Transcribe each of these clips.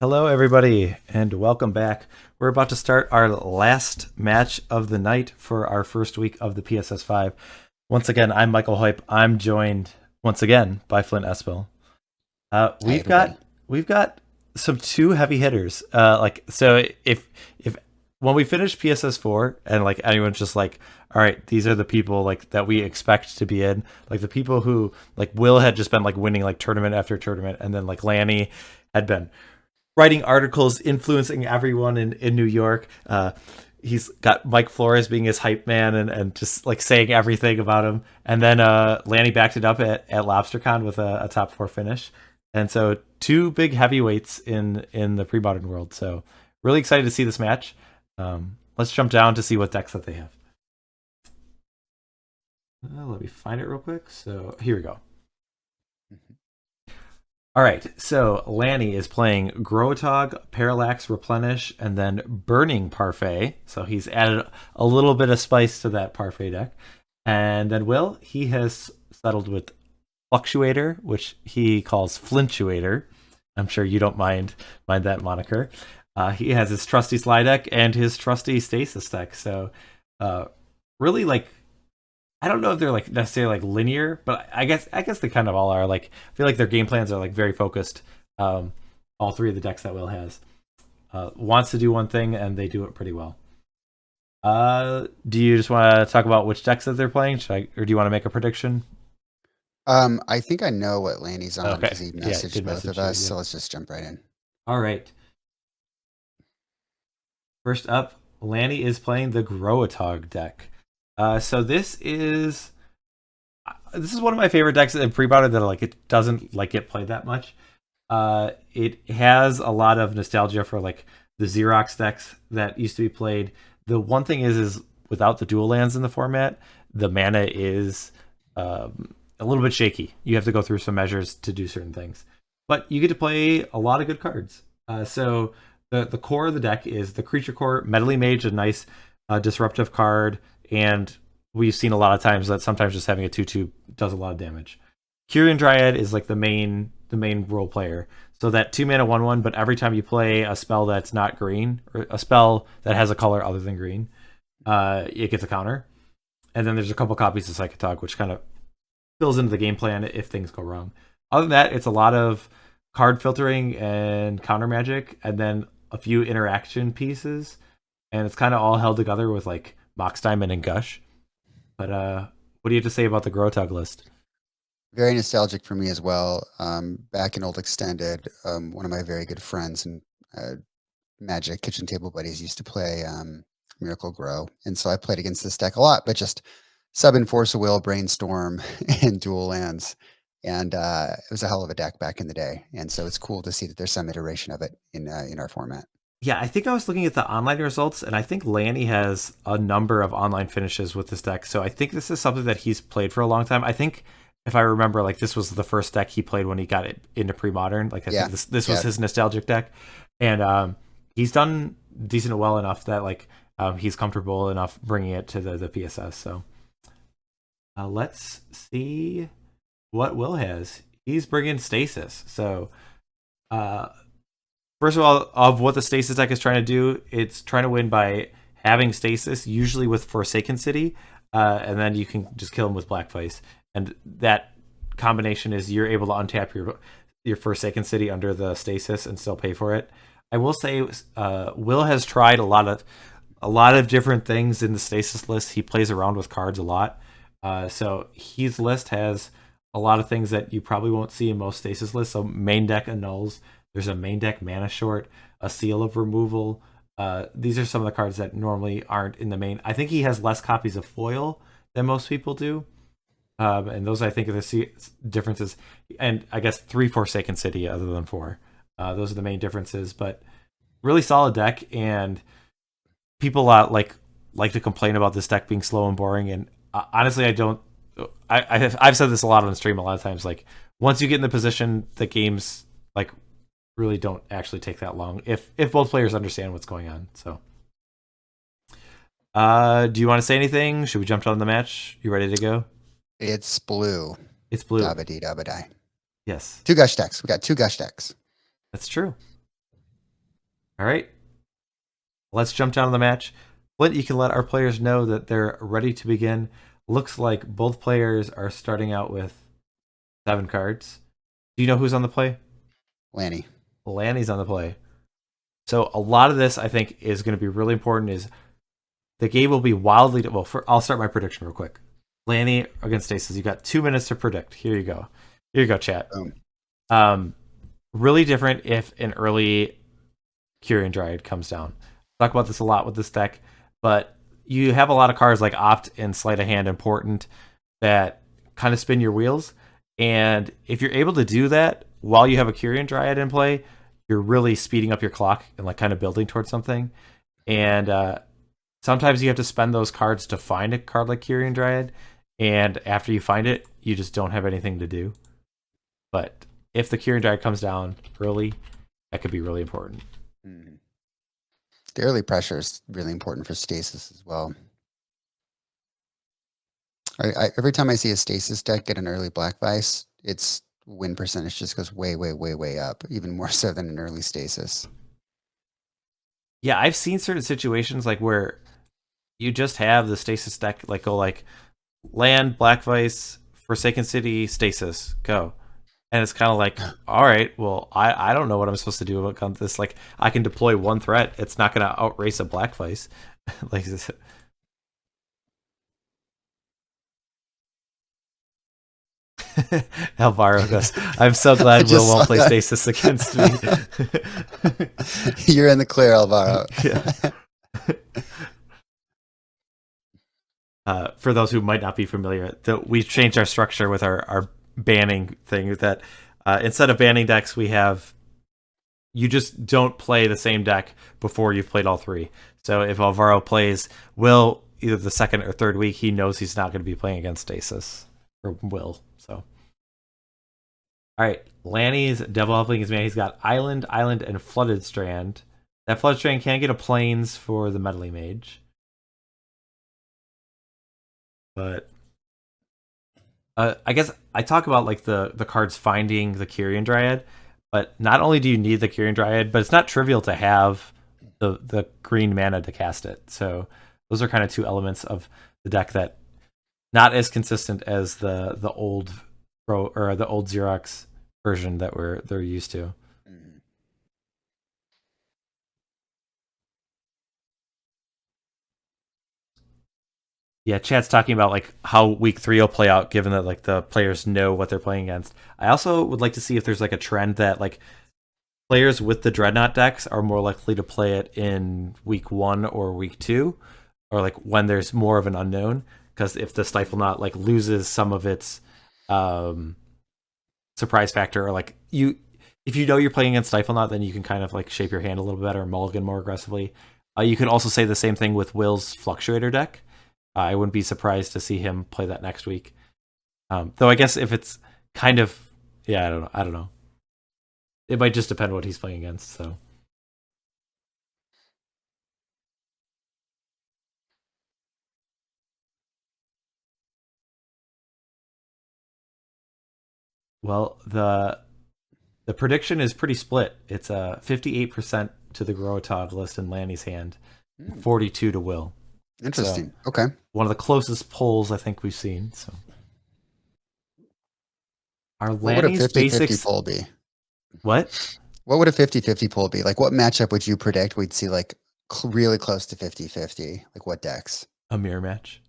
Hello, everybody, and welcome back. We're about to start our last match of the night for our first week of the PSS 5. Once again, I'm Michael Hoyp. I'm joined once again by Flint Espil. Uh, Hi, we've everybody. got we've got some two heavy hitters. If when we finish PSS 4 and like anyone's just like, all right, these are the people like that we expect to be in, like the people who like Will had just been like winning like tournament after tournament, and then like Lanny had been writing articles influencing everyone in New York. He's got Mike Flores being his hype man and just like saying everything about him. And then Lanny backed it up at LobsterCon with a top four finish. And so two big heavyweights in the pre-modern world. So really excited to see this match. Let's jump down to see what decks that they have. Let me find it real quick. So here we go. Mhm. All right, so Lanny is playing Grotog, Parallax, Replenish, and then Burning Parfait. So he's added a little bit of spice to that Parfait deck. And then Will, he has settled with Fluctuator, which he calls Flintuator. I'm sure you don't mind that moniker. He has his trusty slide deck and his trusty stasis deck. So uh, really like I don't know if they're like necessarily like linear, but I guess they kind of all are. Like I feel like their game plans are like very focused. All three of the decks that Will has wants to do one thing, and they do it pretty well. Do you just want to talk about which decks that they're playing, or do you want to make a prediction? I think I know what Lanny's on Okay, because he yeah, messaged did both of message you. us. Yeah. So let's just jump right in. All right. First up, Lanny is playing the Groatog deck. So this is one of my favorite decks in pre-modern that like it doesn't like get played that much. It has a lot of nostalgia for like the Xerox decks that used to be played. The one thing is without the dual lands in the format, the mana is a little bit shaky. You have to go through some measures to do certain things, but you get to play a lot of good cards. So the core of the deck is the creature core, Meddling Mage, a nice disruptive card, and we've seen a lot of times that sometimes just having a 2/2 does a lot of damage. Kyrian Dryad is like the main role player. So that 2 mana 1/1, but every time you play a spell that's not green, or a spell that has a color other than green, it gets a counter. And then there's a couple copies of Psychotog, which kind of fills into the game plan if things go wrong. Other than that, it's a lot of card filtering and counter magic, and then a few interaction pieces, and it's kind of all held together with like Mox Diamond and Gush. But what do you have to say about the Grotug list? Very nostalgic for me as well. Back in old extended, one of my very good friends and uh, Magic kitchen table buddies used to play Miracle Grow, and so I played against this deck a lot. But just sub and Force of Will, Brainstorm, and dual lands, and it was a hell of a deck back in the day. And so it's cool to see that there's some iteration of it in our format. Yeah, I think I was looking at the online results, and I think Lanny has a number of online finishes with this deck. So I think this is something that he's played for a long time. I think if I remember, like this was the first deck he played when he got it into pre-modern. Like I Yeah, think this was yeah. his nostalgic deck, and he's done decent well enough that like he's comfortable enough bringing it to the PSS. So let's see what Will has. He's bringing Stasis. So uh, first of all, of what the stasis deck is trying to do, it's trying to win by having stasis, usually with Forsaken City, and then you can just kill him with Black Face. And that combination is you're able to untap your Forsaken City under the stasis and still pay for it. I will say, Will has tried a lot of different things in the stasis list. He plays around with cards a lot, so his list has a lot of things that you probably won't see in most stasis lists. So main deck annuls, there's a main deck mana short, a seal of removal. These are some of the cards that normally aren't in the main. I think he has less copies of foil than most people do. And those I think are the differences. And I guess three Forsaken City other than four. Those are the main differences. But really solid deck, and people like to complain about this deck being slow and boring. And honestly, I don't. I've said this a lot on stream a lot of times. Like once you get in the position, the games like really don't actually take that long if both players understand what's going on. So, do you want to say anything? Should we jump on the match? You ready to go? It's blue. It's blue. Dabba dee dabba die. Yes, Two gush decks. We got two gush decks. that's true. All right, let's jump down to the match. Flint, you can let our players know that they're ready to begin. Looks like both players are starting out with 7 cards. Do you know who's on the play? Lanny. Lanny's on the play. So a lot of this, I think, is going to be really important. Is the game will be wildly... Well, I'll start my prediction real quick. Lanny against Stasis. You got 2 minutes to predict. Here you go. Here you go, chat. Really different if an early Curian Dryad comes down. Talk about this a lot with this deck, but you have a lot of cards like Opt and Sleight of Hand important that kind of spin your wheels. And if you're able to do that while you have a Curian Dryad in play, you're really speeding up your clock and like kind of building towards something. And sometimes you have to spend those cards to find a card like Curian Dryad, and after you find it, you just don't have anything to do. But if the Curian Dryad comes down early, that could be really important. Mm. The early pressure is really important for Stasis as well. Every time I see a Stasis deck get an early Black Vice, its win percentage just goes way, way, way, way up, even more so than an early Stasis. Yeah, I've seen certain situations like where you just have the Stasis deck like go like land, Black Vice, Forsaken City, Stasis, go. And it's kind of like, all right, well, I don't know what I'm supposed to do about this. Like, I can deploy one threat. It's not going to outrace a Black Vice. Like this. Alvaro goes, I'm so glad Will won't play Stasis against me. You're in the clear, Alvaro. For those who might not be familiar, we've changed our structure with our banning thing that instead of banning decks, we have you just don't play the same deck before you've played all 3. So if Alvaro plays Will either the second or third week, he knows he's not going to be playing against Stasis or Will. So, all right, Lanny's developing his man. He's got Island, and Flooded Strand. That Flooded Strand can get a Plains for the Meddling Mage. But I guess I talk about like the cards finding the Curian Dryad, but not only do you need the Curian Dryad, but it's not trivial to have the green mana to cast it. So those are kind of 2 elements of the deck that not as consistent as the old Pro or the old Xerox version that they're used to. Yeah, chat's talking about like how week 3 will play out, given that like the players know what they're playing against. I also would like to see if there's like a trend that like players with the Dreadnought decks are more likely to play it in week 1 or week 2, or like when there's more of an unknown. Because if the Stifle Knot like loses some of its surprise factor, or like if you know you're playing against Stifle Knot, then you can kind of like shape your hand a little better and mulligan more aggressively. You can also say the same thing with Will's Fluctuator deck. I wouldn't be surprised to see him play that next week. Though I guess if it's kind of, yeah, I don't know. It might just depend what he's playing against. So, well, the prediction is pretty split. It's 58% to the Grotog list in Lanny's hand, 42 to Will. Interesting. So, okay. One of the closest polls I think we've seen. So, What would a 50-50 poll be? What? What would a 50-50 poll be? Like, what matchup would you predict we'd see like really close to 50-50? Like, what decks? A mirror match.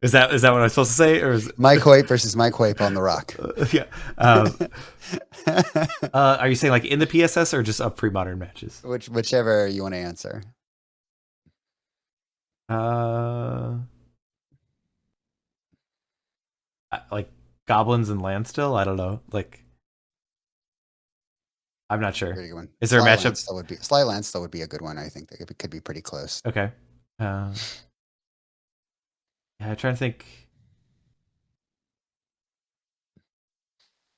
Is that what I'm supposed to say, or is Mike Hoyt versus Mike Hoyt on the Rock? Yeah. Are you saying like in the PSS or just of pre-modern matches? Whichever you want to answer. Like goblins and land still? I don't know. Like, I'm not sure. Is there a matchup? Sly Land still would be a good one. I think that it could be pretty close. Okay. Yeah, I'm trying to think.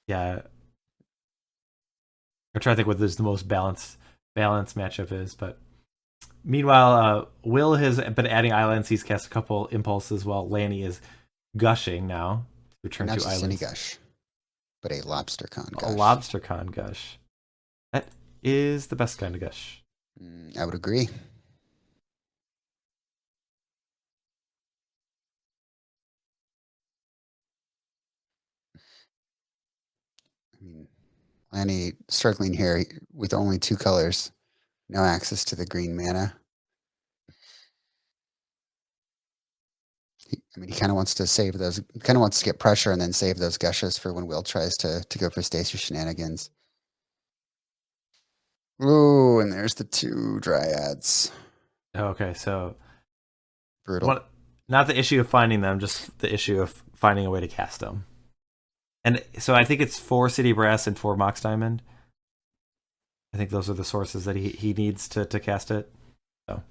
Yeah. I'm trying to think what the most balanced matchup is, but meanwhile, Will has been adding islands. He's cast a couple impulses while Lanny is gushing now. Return Not to just islands. any gush, but a lobster con gush. A lobster con gush. is the best kind of gush. I would agree. I mean, Lanny struggling here with only 2 colors, no access to the green mana. He kind of wants to save those, kind of wants to get pressure and then save those gushes for when Will tries to go for Stacy shenanigans. Ooh, and there's the 2 dryads. Okay, so Brutal. not the issue of finding them, just the issue of finding a way to cast them. And so I think it's 4 City Brass and 4 Mox Diamond. I think those are the sources that he needs to cast it. So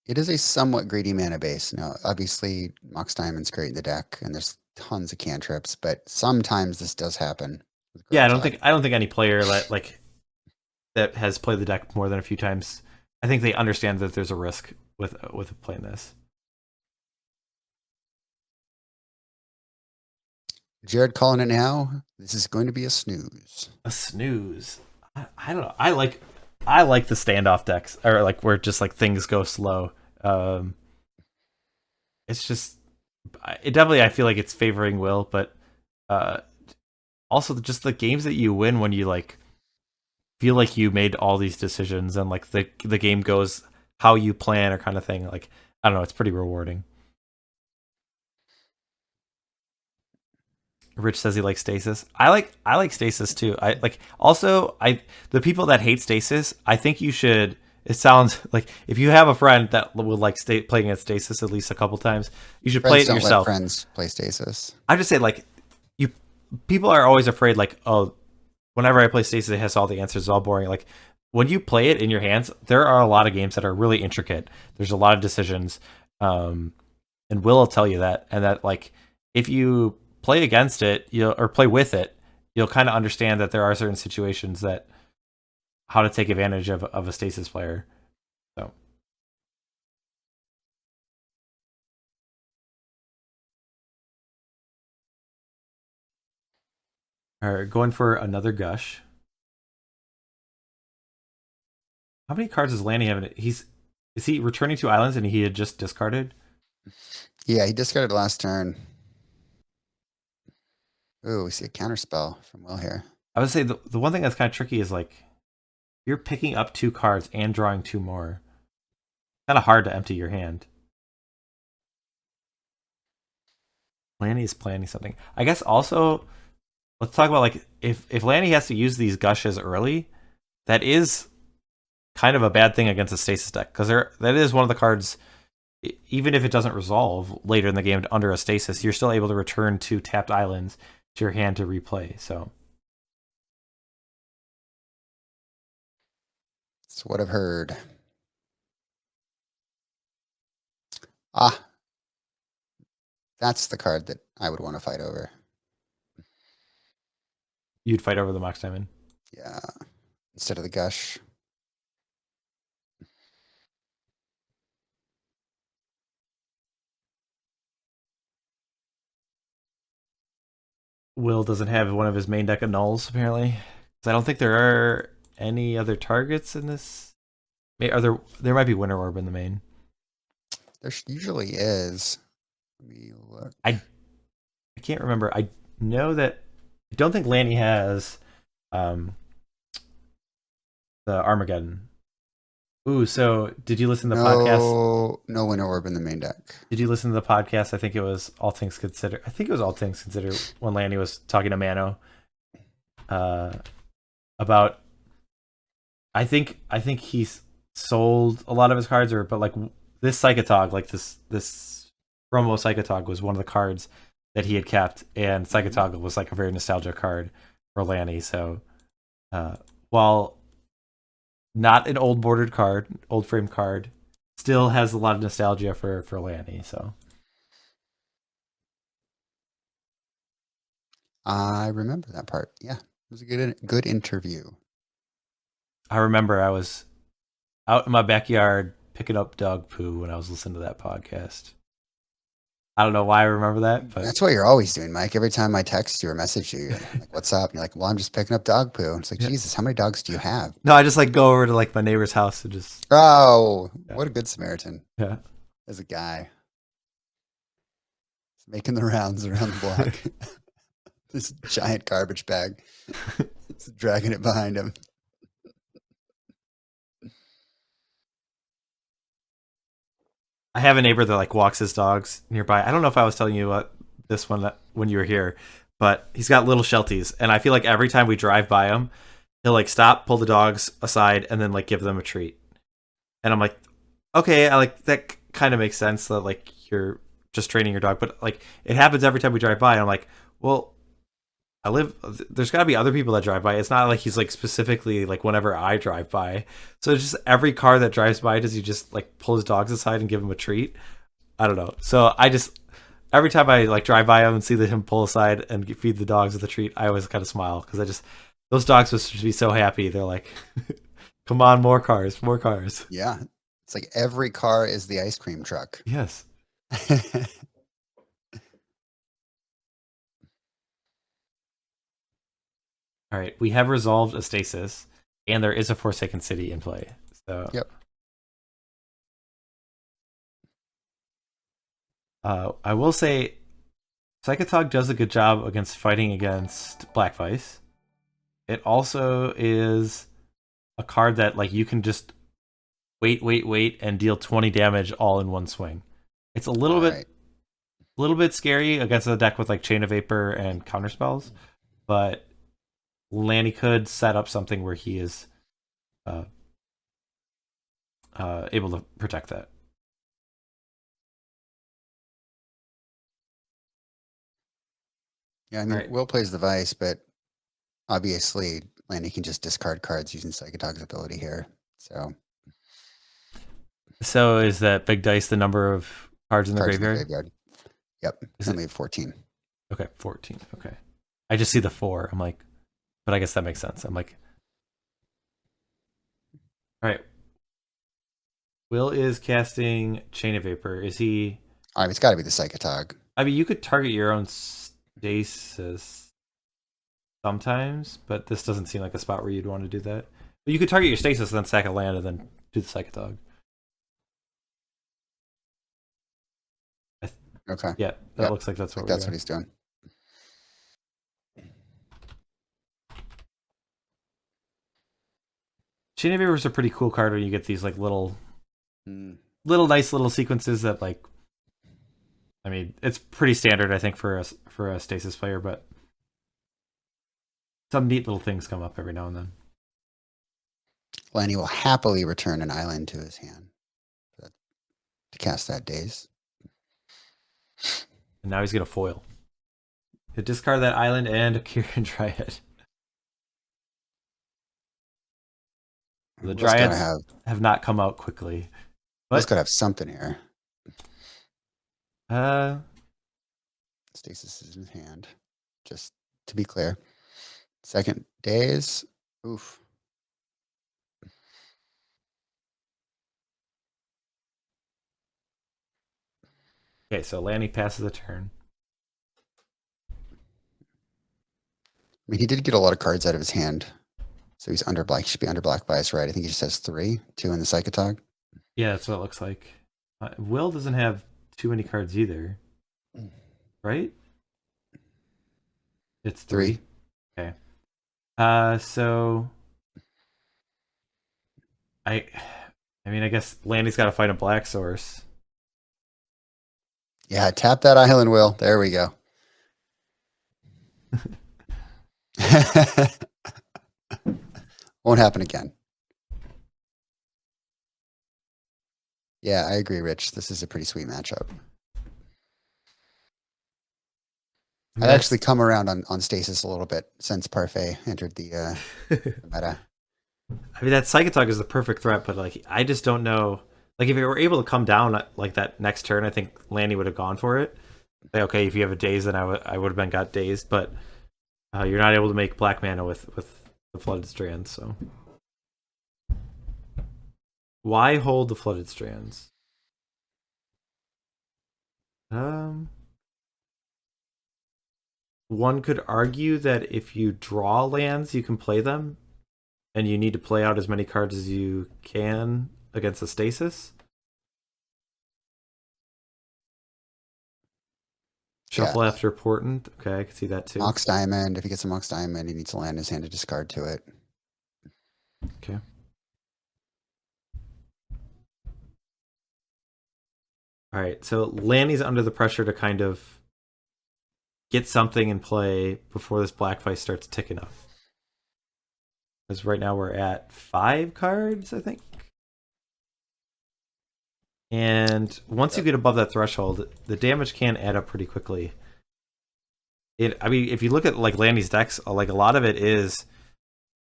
It is a somewhat greedy mana base. Now, obviously, Mox Diamond's great in the deck, and there's tons of cantrips, but sometimes this does happen. yeah, I don't think any player that has played the deck more than a few times, I think they understand that there's a risk with playing this. Jared calling it now. This is going to be a snooze. A snooze. I don't know. I like the standoff decks, or like where just like things go slow. It's just it definitely, I feel like it's favoring Will, but also just the games that you win when you like feel like you made all these decisions and like the game goes how you plan or kind of thing. Like I don't know, it's pretty rewarding. Rich says he likes stasis. I like stasis too. I like also I the people that hate stasis. I think you should. It sounds like if you have a friend that would like playing at stasis at least a couple times, you should play it Don't yourself. let friends play stasis. I just say like you people are always afraid like, oh, whenever I play stasis it has all the answers, it's all boring. Like when you play it in your hands, there are a lot of games that are really intricate. There's a lot of decisions, and Will tell you that, and that like if you play against it, or play with it, you'll kind of understand that there are certain situations that how to take advantage of a stasis player. So all right, going for another gush. How many cards does Lanny have? Is he returning 2 islands and he had just discarded? Yeah, he discarded last turn. Ooh, we see a counter spell from Will here. I would say the one thing that's kind of tricky is like you're picking up 2 cards and drawing 2 more. Kind of hard to empty your hand. Lanny is planning something. I guess also let's talk about like if Lanny has to use these gushes early, that is kind of a bad thing against a stasis deck because that is one of the cards. Even if it doesn't resolve later in the game under a stasis, you're still able to return 2 tapped islands to your hand to replay. So That's what I've heard. Ah, that's the card that I would want to fight over. you'd fight over the Mox Diamond. Yeah, instead of the gush. Will doesn't have one of his main deck of nulls apparently. I don't think there are any other targets in this. Are there? There might be Winter Orb in the main. There usually is. Let me look. I can't remember. I know that I don't think Lanny has the Armageddon. Ooh, so did you listen to the podcast? No Winter Orb in the main deck. Did you listen to the podcast? I think it was All Things Considered. I think it was All Things Considered when Lanny was talking to Mano about. I think he's sold a lot of his cards, but like this Psychotog, like this Romo Psychotog was one of the cards that he had kept, and Psychotog was like a very nostalgic card for Lanny. So while not an old bordered card, old frame card, still has a lot of nostalgia for Lanny. So I remember that part. Yeah, it was a good interview. I remember I was out in my backyard picking up dog poo when I was listening to that podcast. I don't know why I remember that, but That's what you're always doing, Mike. Every time I text you or message you, I'm like, "What's up?" And you're like, "Well, I'm just picking up dog poo." And it's like, yeah. Jesus, how many dogs do you have? No, I just like go over to like my neighbor's house and just Oh, yeah, what a good Samaritan. yeah. As a guy, he's making the rounds around the block. This giant garbage bag, he's dragging it behind him. I have a neighbor that like walks his dogs nearby. I don't know if I was telling you this one when you were here, but he's got little Shelties, and I feel like every time we drive by him, he'll like stop, pull the dogs aside, and then like give them a treat. And I'm like, okay, I like that. Kind of makes sense that like you're just training your dog, but like it happens every time we drive by. And I'm like, well, I live. There's got to be other people that drive by. It's not like he's like specifically like whenever I drive by. So it's just every car that drives by, does he just like pull his dogs aside and give him a treat? I don't know. So I just every time I like drive by him and see that him pull aside and feed the dogs with a treat, I always kind of smile because I just those dogs must be so happy. They're like, come on, more cars, more cars. Yeah, it's like every car is the ice cream truck. Yes. All right, we have resolved a stasis, and there is a Forsaken City in play. So, Yep. I will say, Psychotog does a good job against fighting against Black Vice. It also is a card that like you can just wait, and deal 20 damage all in one swing. It's a All right. little bit scary against a deck with like Chain of Vapor and counter spells, but Lanny could set up something where he is uh, able to protect that. Yeah, I All mean, right. Will plays the Vice, but obviously Lanny can just discard cards using Psychotog's ability here. So So is that big dice the number of cards in the cards in the graveyard? graveyard. Yep. Is it Currently have 14. okay? 14. Okay. I just see the 4. I'm like, but I guess that makes sense. I'm like, all right. Will is casting Chain of Vapor. Is he? All right, it's got to be the Psychotog. I mean, you could target your own stasis sometimes, but this doesn't seem like a spot where you'd want to do that. But you could target your stasis, then sack a land, and then do the Psychotog. Okay. Yeah, that Yep. looks like that's what That's we're what he's doing. Chain of Vapor is a pretty cool card when you get these like little Mm. nice little sequences that like I mean it's pretty standard I think for a stasis player, but some neat little things come up every now and then. Lanny will happily return an island to his hand to cast that daze. And now he's gonna foil. He'll discard that island and a Kyrian Dryad. The Will's gotta Dryads have not come out quickly. Will's But got to have something here. Stasis is in his hand. Just to be clear. Second daze. Oof. okay, so Lanny passes the turn. I mean, he did get a lot of cards out of his hand. So he's under black. He should be under black bias, right? I think he just has 3, 2 in the Psychotog. Yeah, that's what it looks like. Will doesn't have too many cards either, right? It's 3. 3. Okay. So I mean, I guess Lanny's got to find a black source. Yeah, tap that island, Will. There we go. Won't happen again. Yeah, I agree, Rich. This is a pretty sweet matchup. I mean, I've actually come around on Stasis a little bit since Parfait entered the meta. I mean, that Psychotog is the perfect threat, but like, I just don't know. Like, if it were able to come down like that next turn, I think Lanny would have gone for it. Like, okay, if you have a daze, then I would have been got dazed, but you're not able to make black mana with the Flooded Strands, so. Why hold the Flooded Strands? one could argue that if you draw lands, you can play them, and you need to play out as many cards as you can against the stasis. Yeah. Shuffle after Portent. Okay, I can see that too. Mox Diamond. If he gets a Mox Diamond, he needs to land his hand to discard to it. Okay. All right, so Lanny's under the pressure to kind of get something in play before this black fight starts ticking up. Because right now we're at 5 cards, I think. And once you get above that threshold, the damage can add up pretty quickly. I mean, if you look at like Lanny's decks, like a lot of it is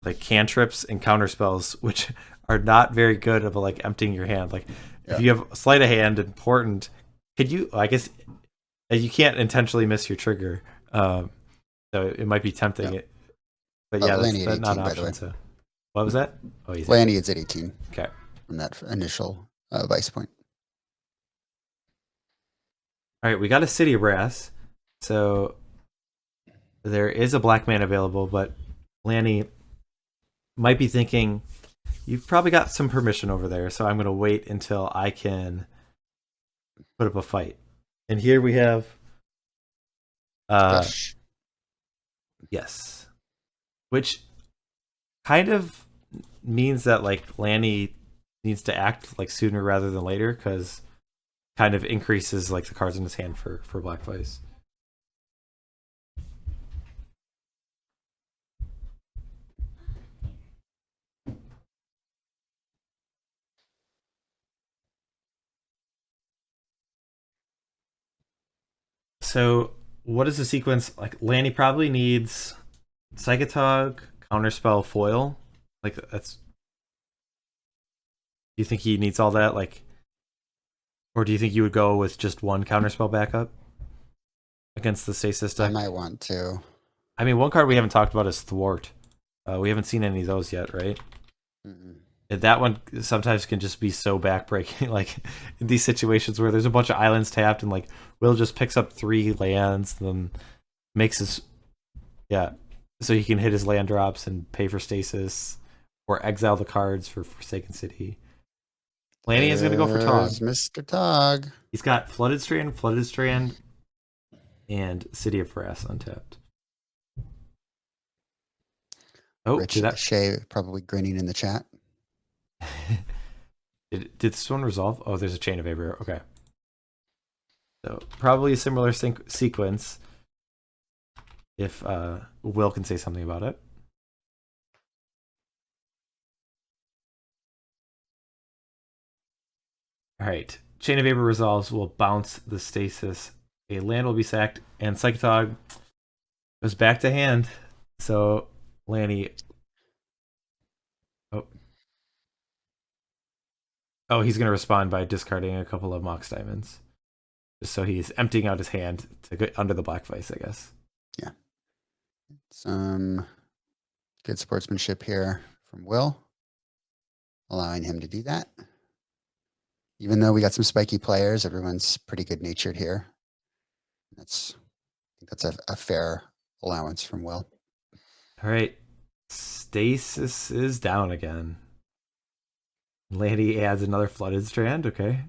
like cantrips and counter spells, which are not very good of like emptying your hand. Like if you have sleight of hand important, could you? I guess you can't intentionally miss your trigger, so it might be tempting. It, but yeah, Lanny that's at not 18, an by the way. option. So what was that? Oh, he's Lanny is at 18 okay. from that initial vice point. All right, we got a City of Brass, so there is a black man available, but Lanny might be thinking, you've probably got some permission over there, so I'm going to wait until I can put up a fight. And here we have Gush. Yes. Which kind of means that like Lanny needs to act like sooner rather than later, because kind of increases like the cards in his hand for black plays. So what is the sequence? Like Lanny probably needs Psychotog, Counterspell, Foil. Like that's. Do you think he needs all that? Like, or do you think you would go with just one Counterspell backup against the Stasis deck? I might want to. I mean, one card we haven't talked about is Thwart. We haven't seen any of those yet, right? Mm-mm. That one sometimes can just be so backbreaking, like in these situations where there's a bunch of islands tapped and like Will just picks up 3 lands, then makes his so he can hit his land drops and pay for stasis or exile the cards for Forsaken City. Lanny is gonna go for Tog. Mr. Tog. He's got Flooded Strand, and City of Brass untapped. Oh, Rich Shea probably grinning in the chat. did this one resolve? Oh, there's a Chain of Aver. Okay. So probably a similar sequence if Will can say something about it. All right. Chain of Aver resolves will bounce the stasis. A land will be sacked, and Psychotog goes back to hand. So Lanny. Oh, he's going to respond by discarding a couple of Mox Diamonds. Just so he's emptying out his hand to get under the black vice, I guess. Yeah. Some good sportsmanship here from Will, allowing him to do that. Even though we got some spiky players, everyone's pretty good natured here. I think that's a fair allowance from Will. All right. Stasis is down again. Lanny adds another Flooded Strand. Okay.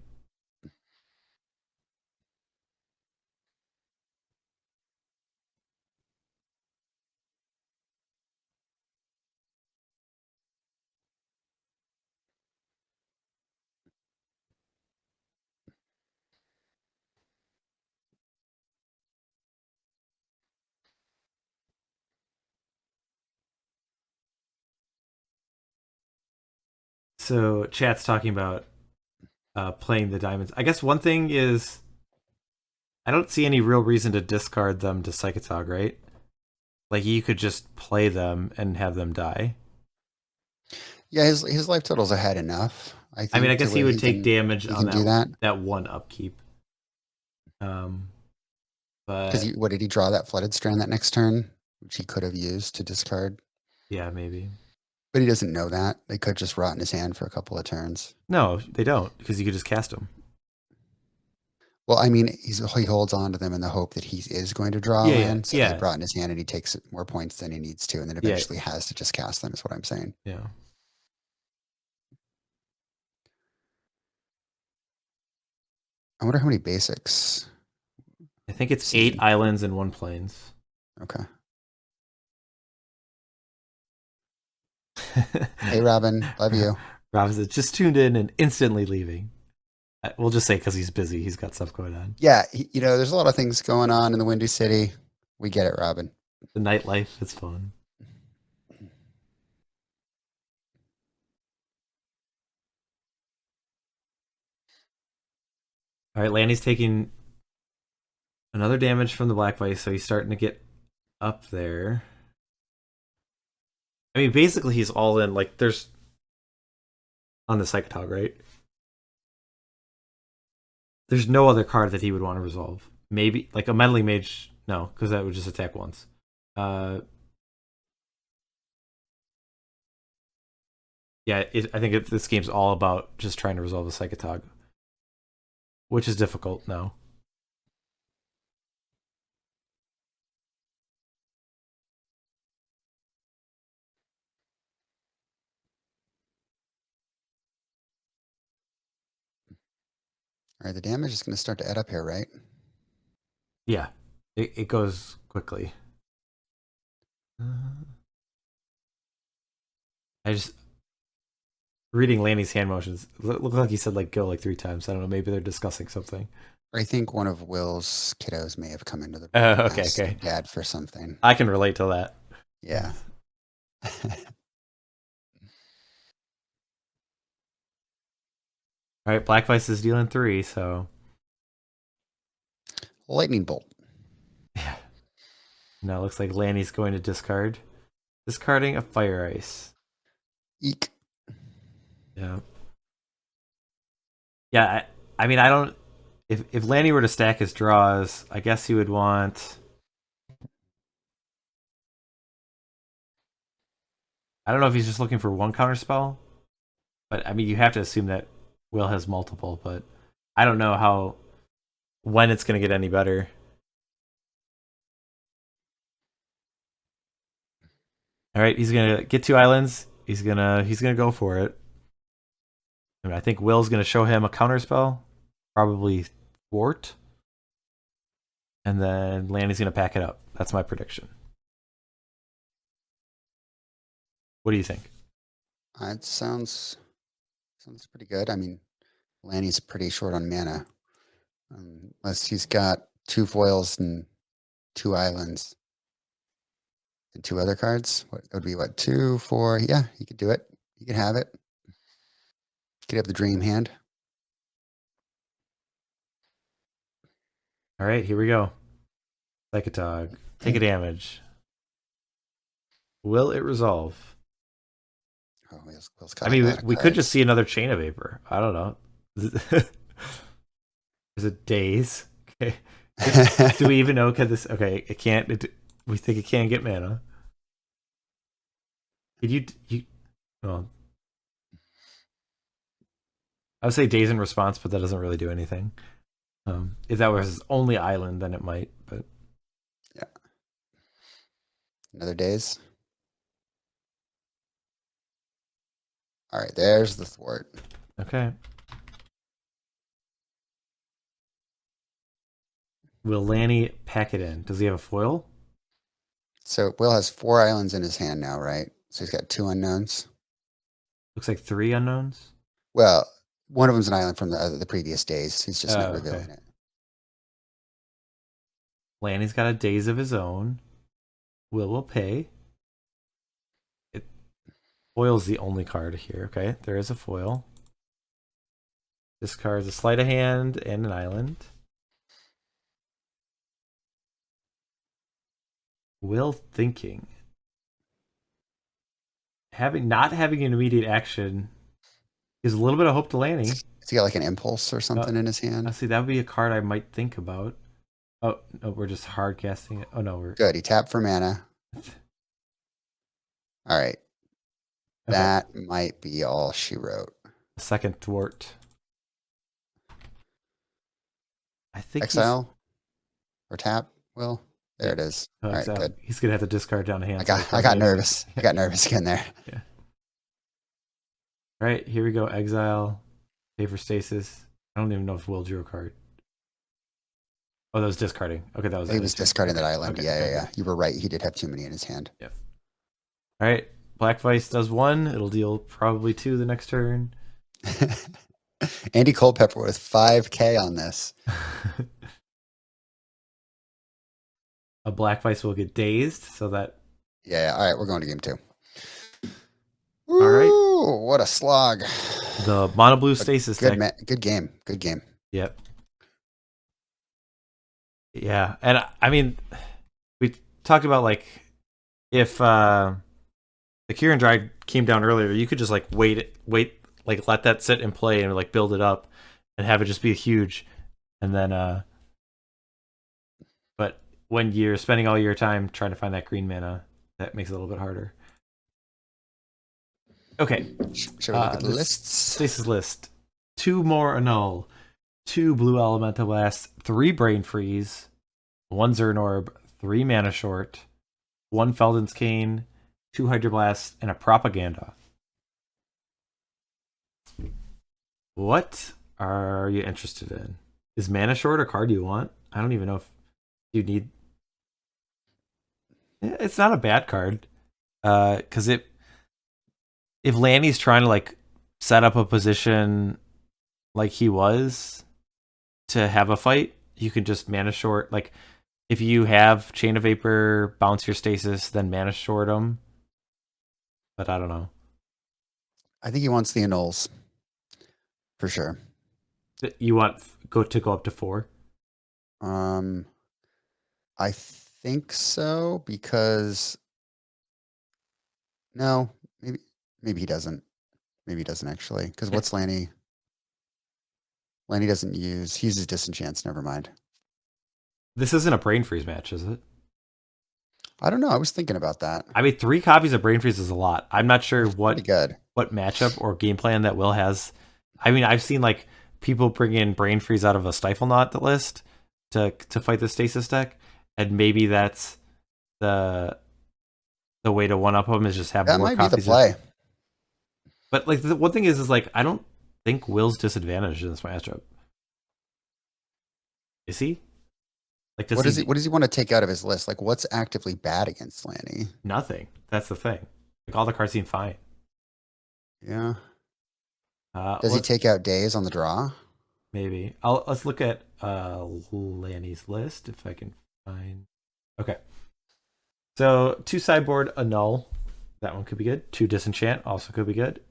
So chat's talking about playing the diamonds. I guess one thing is I don't see any real reason to discard them to Psychotog, right? Like you could just play them and have them die. Yeah, his life totals ahead enough. I mean, I guess he would take damage on that one upkeep. But because what did he draw that Flooded Strand that next turn, which he could have used to discard? Yeah, maybe. But he doesn't know that. They could just rot in his hand for a couple of turns. No, they don't, because you could just cast them. Well, I mean, he holds on to them in the hope that he is going to draw a Yeah, yeah, land. So they yeah, brought in his hand and he takes more points than he needs to, and then yeah, eventually has to just cast them, is what I'm saying. yeah. I wonder how many basics I think we've it's 8 seen. islands and 1 plains. Okay. Hey, Robin. Love you. Robin's just tuned in and instantly leaving. We'll just say because he's busy. He's got stuff going on. Yeah, there's a lot of things going on in the Windy City. We get it, Robin. The nightlife is fun. All right, Lanny's taking another damage from the black vice, so he's starting to get up there. I mean, basically, he's all in. Like, there's on the Psychotog, right? There's no other card that he would want to resolve. Maybe like a meddling mage, no, because that would just attack once. Uh, yeah, I think this game's all about just trying to resolve the Psychotog, which is difficult now. All right, the damage is going to start to add up here, right? Yeah, it goes quickly. I just reading Lanny's hand motions. Look like he said like go like 3 times. I don't know. Maybe they're discussing something. I think one of Will's kiddos may have come into the room and Okay, asked okay. Dad for something. I can relate to that. Yeah. All right, Black Vice is dealing 3, so Lightning bolt. yeah. Now it looks like Lanny's going to discard. Discarding a Fire Ice. Eek. Yeah. Yeah, I mean I don't if Lanny were to stack his draws, I guess he would want I don't know if he's just looking for one counter spell, but I mean you have to assume that Will has multiple, but I don't know how when it's going to get any better. All right, he's going to get 2 islands. He's going to go for it. I mean, I think Will's going to show him a counter spell, probably thwart, and then Lanny's going to pack it up. That's my prediction. What do you think? It sounds pretty good. I mean, Lanny's pretty short on mana. Unless he's got 2 foils and 2 islands and 2 other cards. What would be what 2, 4? Yeah, he could do it. He could have it. He could have the dream hand. All right, here we go. Psychotog. Take a damage. Will it resolve? Oh, Will's I got a mean, lot of we could cards. just see another Chain of Vapor. I don't know. Is it days? Okay. Do we even know? Could this? Okay, it can't. We think it can get mana. Could you? Well, I would say days in response, but that doesn't really do anything. If that was his only island, then it might. But Yeah. Another days. All right, there's the thwart. okay. Will Lanny pack it in? Does he have a foil? So Will has 4 islands in his hand now, right? So he's got 2 unknowns. Looks like 3 unknowns. Well, one of them's an island from the previous days. He's just not Oh, revealing okay. it. Lanny's got a days of his own. Will pay. Foil's the only card here. Okay, there is a foil. This card is a sleight of hand and an island. Will thinking. Not having an immediate action is a little bit of hope to Lanny. Has he got like an impulse or something in his hand? Honestly, that would be a card I might think about. Oh no, we're just hard casting it. Oh no, we're Good. He tapped for mana. All right. okay. That might be all she wrote. Second thwart. think he's Exile or tap? Will there yeah. it is. Oh, All right, exile. good. He's gonna have to discard down a hand. I So he got I can't got hit anything. nervous. I got nervous again there. Yeah. All right, here we go. Exile. Pay for stasis. I don't even know if Will drew a card. Oh, that was discarding. Okay, that was He was turn. discarding Okay, that island. okay, Yeah, okay, yeah, yeah. good. You were right. He did have too many in his hand. Yep. All right, Black Vice does 1. It'll deal probably 2 the next turn. Andy Culpepper with 5K on this. A Black Vice will get dazed, so that. Yeah. All right, we're going to game 2. All right. Ooh, what a slog. The Mono Blue Stasis Good deck. good game. Good game. Yep. Yeah, and I mean, we talked about like if the Kieran Dry came down earlier, you could just like wait, like let that sit and play and like build it up and have it just be huge, and then but when you're spending all your time trying to find that green mana, that makes it a little bit harder. Okay, Shall we look at the this lists? Stasis list: 2 more Annul, 2 Blue Elemental Blast, 3 Brain Freeze, 1 Zern Orb, 3 Mana Short, 1 Felden's Cane, 2 Hydroblast, and a Propaganda. What are you interested in? Is Mana Short a card you want? I don't even know if you need. It's not a bad card, because if Lanny's trying to like set up a position like he was to have a fight, you can just Mana Short. Like if you have Chain of Vapor, bounce your stasis, then Mana Short them. But I don't know. I think he wants the annuls. For sure. You want go up to 4? I think so because no, maybe he doesn't. Maybe he doesn't actually. Because what's Lanny? Lanny doesn't use. He uses disenchants. Never mind. This isn't a Brain Freeze match, is it? I don't know. I was thinking about that. I mean, 3 copies of Brain Freeze is a lot. I'm not sure Pretty good. what matchup or game plan that Will has. I mean, I've seen like people bring in Brain Freeze out of a Stifle Knot list to fight the Stasis deck, and maybe that's the way to one up them is just have That more might be the copies. play. But like the one thing is like I don't think Will's disadvantaged in this matchup. Is he? Like What does he want to take out of his list? Like what's actively bad against Lanny? Nothing. That's the thing. Like all the cards seem fine. Yeah. Does he take out days on the draw? Maybe. Let's look at Lanny's list if I can find. Okay. So 2 sideboard Annul. That one could be good. 2 Disenchant also could be good.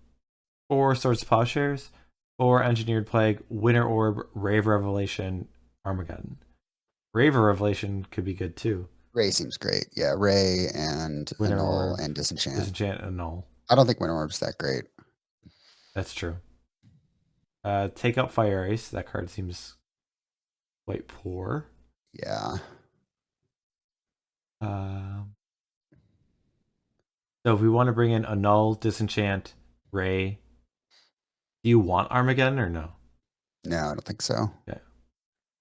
4 Swords to Plowshares. 4 Engineered Plague. Winter Orb. Rave Revelation. Armageddon. Rave Revelation could be good too. Ray seems great. Yeah, Ray and Winter Annul Orb, and Disenchant. Disenchant and Annul. I don't think Winter Orb's that great. That's true. Take out Fire Ice. That card seems quite poor. Yeah. So if we want to bring in Annul, Disenchant, Ray, do you want Armageddon or no? No, I don't think so. Yeah.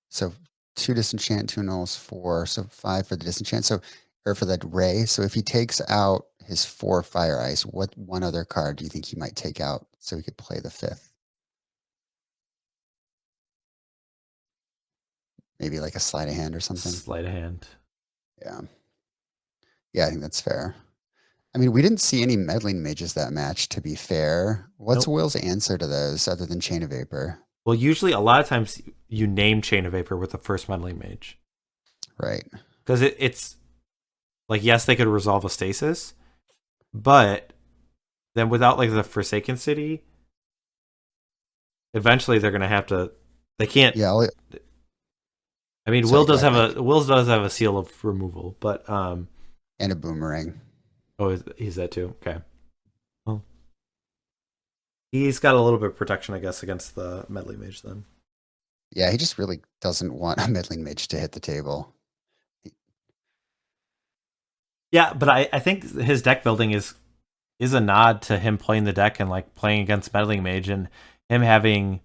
So 2 Disenchant, 2 Annuls, 4. So 5 for the Disenchant. So, or for that Ray. So if he takes out his 4 Fire Ice, what one other card do you think he might take out so he could play the 5th? Maybe like a sleight of hand or something. Sleight of hand. Yeah. Yeah, I think that's fair. I mean, we didn't see any meddling mages that match, to be fair. What's Nope. Will's answer to those other than Chain of Vapor? Well, usually a lot of times you name Chain of Vapor with the first meddling mage. Right. Because it's like, yes, they could resolve a stasis, but then without like the Forsaken City, eventually they're going to have to. They can't. Yeah. I mean, Sorry, Will does have a seal of removal, but and a boomerang. oh, he's that too. Okay. Well, he's got a little bit of protection, I guess, against the meddling mage. Then. Yeah, he just really doesn't want a meddling mage to hit the table. Yeah, but I think his deck building is a nod to him playing the deck and like playing against meddling mage and him having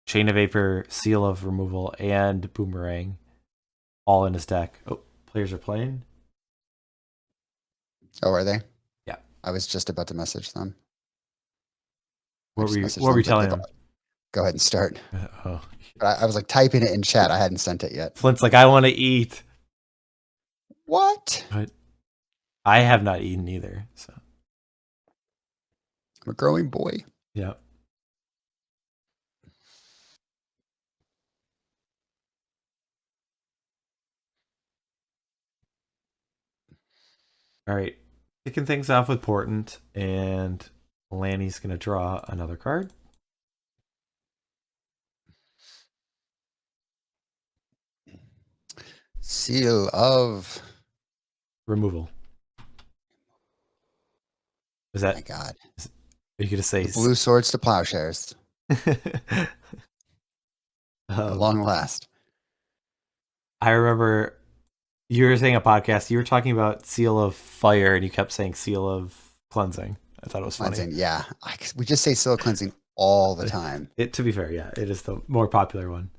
Chain of Vapor, Seal of Removal, and Boomerang all in his deck. Oh, players are playing. Oh, are they? Yeah. I was just about to message them. I What just were you, messaged what were them, you but telling they've him? go ahead and start. Oh. But I was like typing it in chat. I hadn't sent it yet. Flint's like, I want to eat. What? But I have not eaten either. So I'm a growing boy. yeah. All right. Kicking things off with Portent, and Lanny's gonna draw another card. Seal of Removal. Is Oh that my God. are you gonna say The blue swords to plowshares. At um, long last. I remember you were saying a podcast, you were talking about Seal of Fire and you kept saying Seal of Cleansing. I thought it was funny. Cleansing. Yeah. We just say seal of cleansing all the time. To be fair, yeah, it is the more popular one.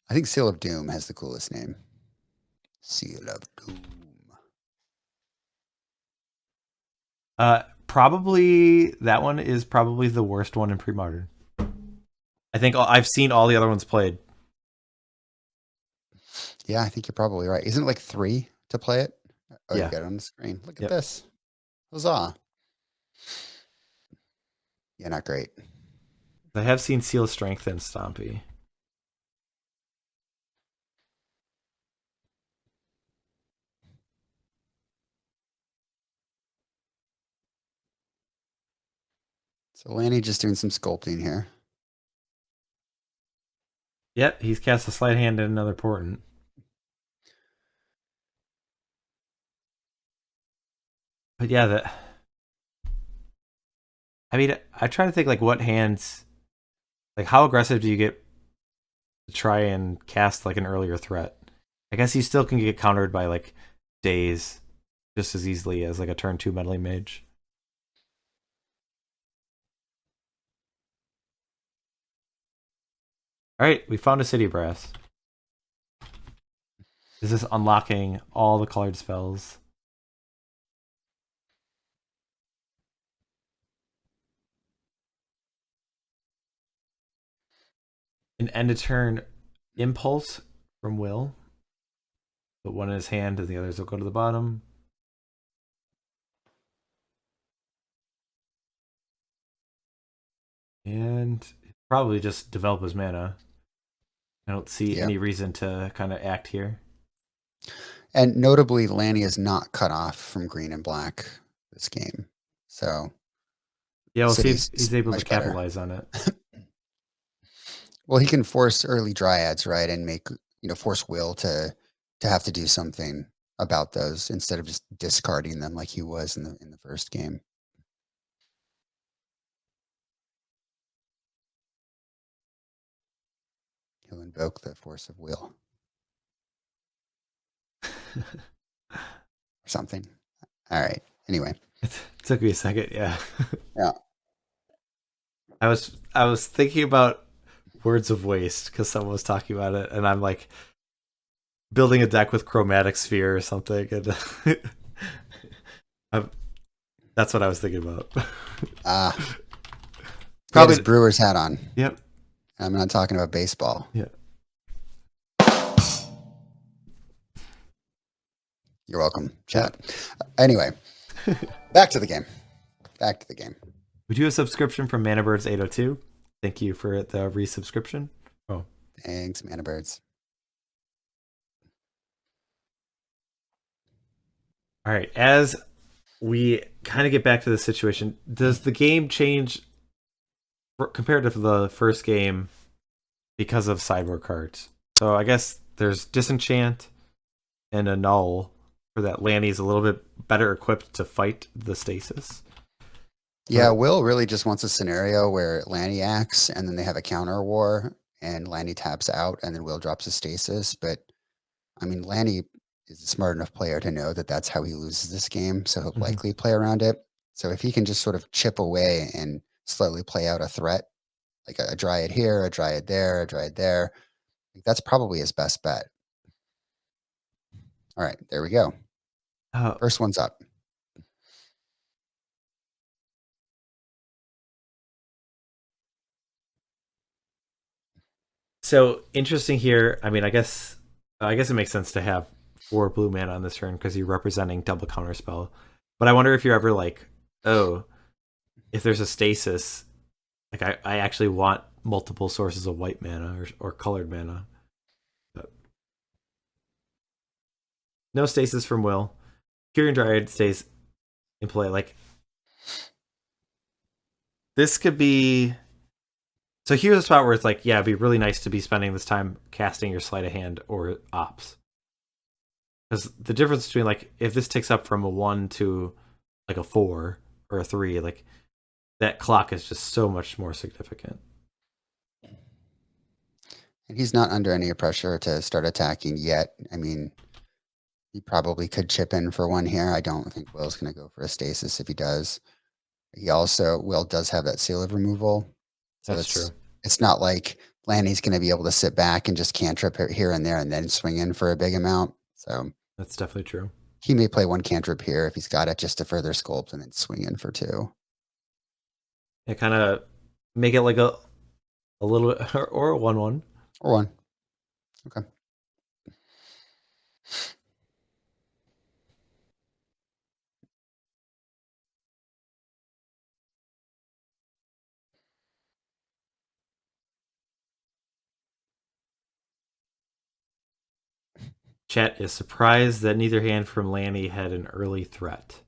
I think Seal of Doom has the coolest name. Seal of Doom. Probably that one is probably the worst one in Premodern. I think I've seen all the other ones played. Yeah, I think you're probably right. Isn't it like 3 to play it? Oh, Yeah. you got it on the screen. Look at Yep. this. Huzzah. Yeah, not great. I have seen Seal of Strength and Stompy. So Lanny just doing some sculpting here. Yep, he's cast a Sleight Hand and another Portent. But yeah, I mean, I try to think like what hands, like how aggressive do you get to try and cast like an earlier threat? I guess you still can get countered by like Daze just as easily as like a turn 2 Meddling Mage. All right, we found a City Brass. Is this unlocking all the colored spells? An end of turn Impulse from Will. Put one in his hand and the others will go to the bottom. And probably just develop his mana. I don't see any reason to kind of act here. And notably, Lanny is not cut off from green and black this game. So yeah, we'll see if City's he's able to much better. capitalize on it. Well, he can force early dryads, right, and make force Will to have to do something about those instead of just discarding them like he was in the first game. He'll invoke the force of will. Or something. All right. Anyway. It took me a second, yeah. Yeah. I was thinking about Words of Waste because someone was talking about it, and I'm like building a deck with Chromatic Sphere or something, and that's what I was thinking about. Probably his Brewer's hat on. Yep. I'm not talking about baseball. Yeah. You're welcome, chat. Anyway, back to the game. Back to the game. We do a subscription from Manabirds 802. Thank you for the resubscription. Oh, thanks, Manabirds. All right. As we kind of get back to the situation, does the game change compared to the first game because of sideboard cards? So I guess there's Disenchant and a Null for that. Lanny's a little bit better equipped to fight the stasis. Yeah, Will really just wants a scenario where Lanny acts and then they have a counter war and Lanny taps out and then Will drops a stasis. But I mean, Lanny is a smart enough player to know that that's how he loses this game. So he'll likely play around it. So if he can just sort of chip away and slowly play out a threat like a Dryad here, a Dryad there, a Dryad there. That's probably his best bet. All right, there we go. Oh, First one's up. so interesting here. I mean, I guess it makes sense to have 4 blue mana on this turn because you're representing double counterspell. But I wonder if you're ever like, oh, if there's a stasis, like I actually want multiple sources of white mana or colored mana. But no stasis from Will. Kyrian Dryad stays in play. Like this could be. So here's a spot where it's like, yeah, it'd be really nice to be spending this time casting your sleight of hand or ops. Because the difference between like if this takes up from a 1 to like a 4 or a 3, like that clock is just so much more significant. And he's not under any pressure to start attacking yet. I mean, he probably could chip in for one here. I don't think Will's going to go for a stasis if he does. Will does have that seal of removal. So That's true. It's not like Lanny's going to be able to sit back and just cantrip here and there and then swing in for a big amount. So That's definitely true. he may play one cantrip here if he's got it just to further sculpt and then swing in for 2. It kind of make it like a little or a 1/1. Or 1. Okay. Chat is surprised that neither hand from Lanny had an early threat.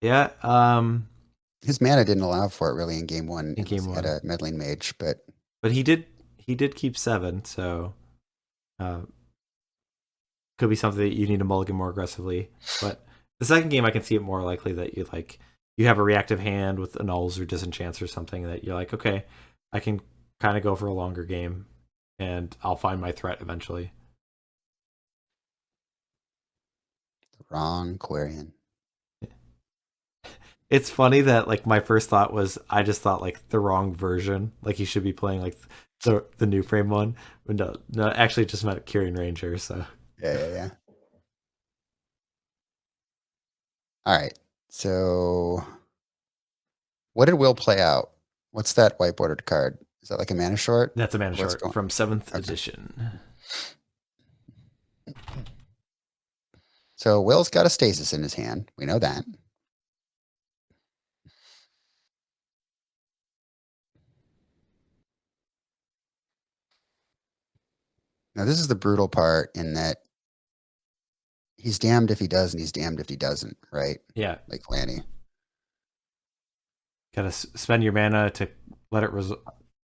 Yeah, his mana didn't allow for it really in game 1. In game he had 1. a meddling mage, but he did keep 7, so could be something that you need to mulligan more aggressively. But the second game, I can see it more likely that you have a reactive hand with annuls or disenchants or something that you're like, okay, I can kind of go for a longer game, and I'll find my threat eventually. the wrong Quarian. It's funny that like my first thought was I just thought like the wrong version, like he should be playing like the new frame one, but no, actually just meant Kyrian Ranger. So Yeah. All right. So what did Will play out? What's that white bordered card? Is that like a mana short? that's a mana short from 7th edition. So Will's got a stasis in his hand. We know that. Now this is the brutal part in that he's damned if he does and he's damned if he doesn't, right? Yeah, Like Lanny. gotta spend your mana to let it resolve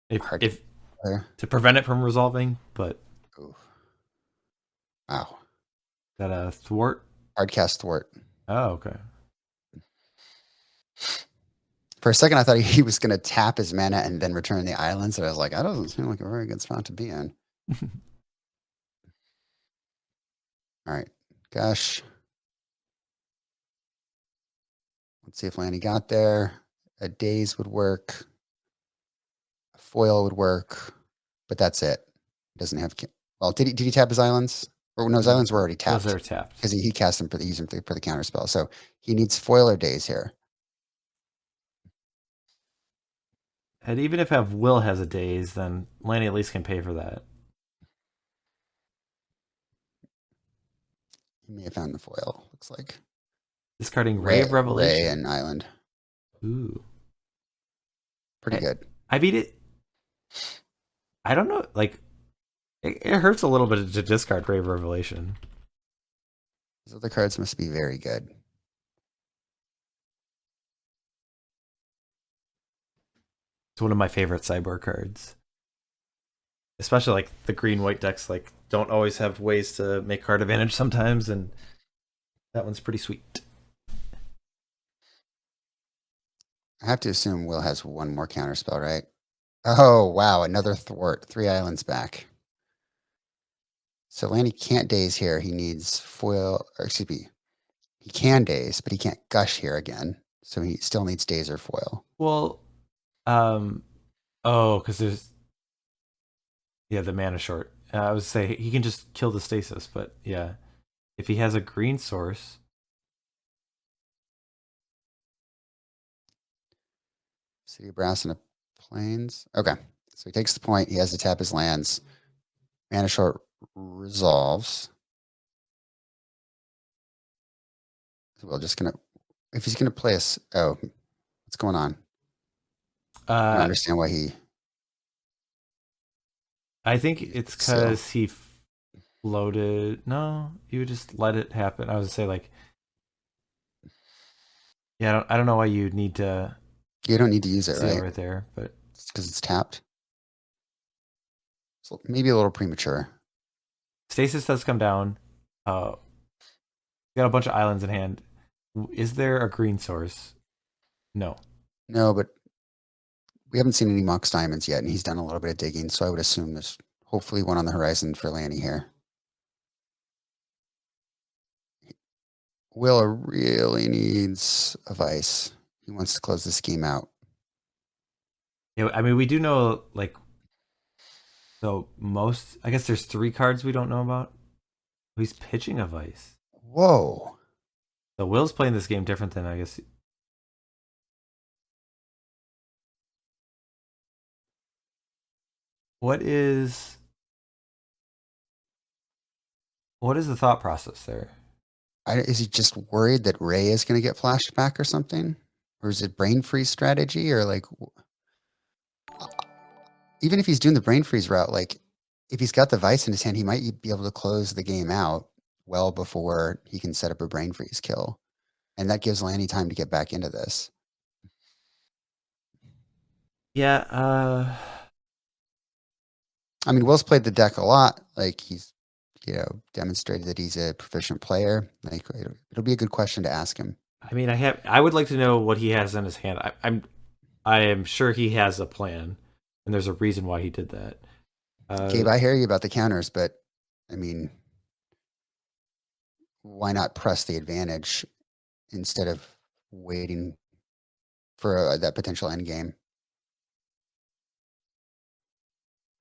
if There. to prevent it from resolving, but Ooh. Wow. got a thwart. Hard cast thwart. Oh, okay. For a second, I thought he was going to tap his mana and then return the islands. And I was like, that doesn't seem like a very good spot to be in. All right. Gosh. Let's see if Lanny got there. A daze would work. A foil would work. But that's it. Doesn't have. Well, did he tap his islands? Or no, his islands were already tapped. Those are tapped because he cast them for the counter spell. So he needs foil or daze here. And even if Will has a daze, then Lanny at least can pay for that. He may have found the foil. Looks like Discarding Ray of Revelation. Ray and Island. Ooh, pretty good. I beat it. I don't know. Like, it hurts a little bit to discard Ray of Revelation. These other cards must be very good. It's one of my favorite sideboard cards. Especially like the green-white decks like don't always have ways to make card advantage sometimes, and that one's pretty sweet. I have to assume Will has one more counterspell, right? Oh, wow. Another thwart. 3 islands back. So Lanny can't daze here. He needs foil, or excuse me. He can daze, but he can't gush here again. So he still needs daze or foil. Well, Um. Oh, because there's the mana short. I would say he can just kill the stasis, but yeah, if he has a green source, City of Brass and a Plains. Okay. So he takes the point. He has to tap his lands. Mana short resolves. So we're just gonna if he's gonna play us. Oh, what's going on? I don't uh, understand why he I think used it's the seal. because he floated. No, you would just let it happen. I would say like, yeah, I don't know why you need to You don't need to use it, seal right? right there, but It's because it's tapped. So maybe a little premature. stasis does come down. Got a bunch of islands in hand. Is there a green source? No. No, but we haven't seen any Mox Diamonds yet, and he's done a little bit of digging, so I would assume there's hopefully one on the horizon for Lanny here. Will really needs a vice. He wants to close this game out. Yeah, I mean we do know like so most. I guess there's three cards we don't know about. He's pitching a vice. Whoa. So Will's playing this game different than I guess. What is what is the thought process there? Is he just worried that Ray is going to get flashed back or something? Or is it brain freeze strategy? Or like, even if he's doing the brain freeze route, like if he's got the vice in his hand, he might be able to close the game out well before he can set up a brain freeze kill. And that gives Lanny time to get back into this. Yeah, I mean, Will's played the deck a lot. Like he's, demonstrated that he's a proficient player. Like it'll be a good question to ask him. I mean I would like to know what he has in his hand. I am sure he has a plan, and there's a reason why he did that. Gabe, I hear you about the counters, but I mean, why not press the advantage instead of waiting for that potential end game?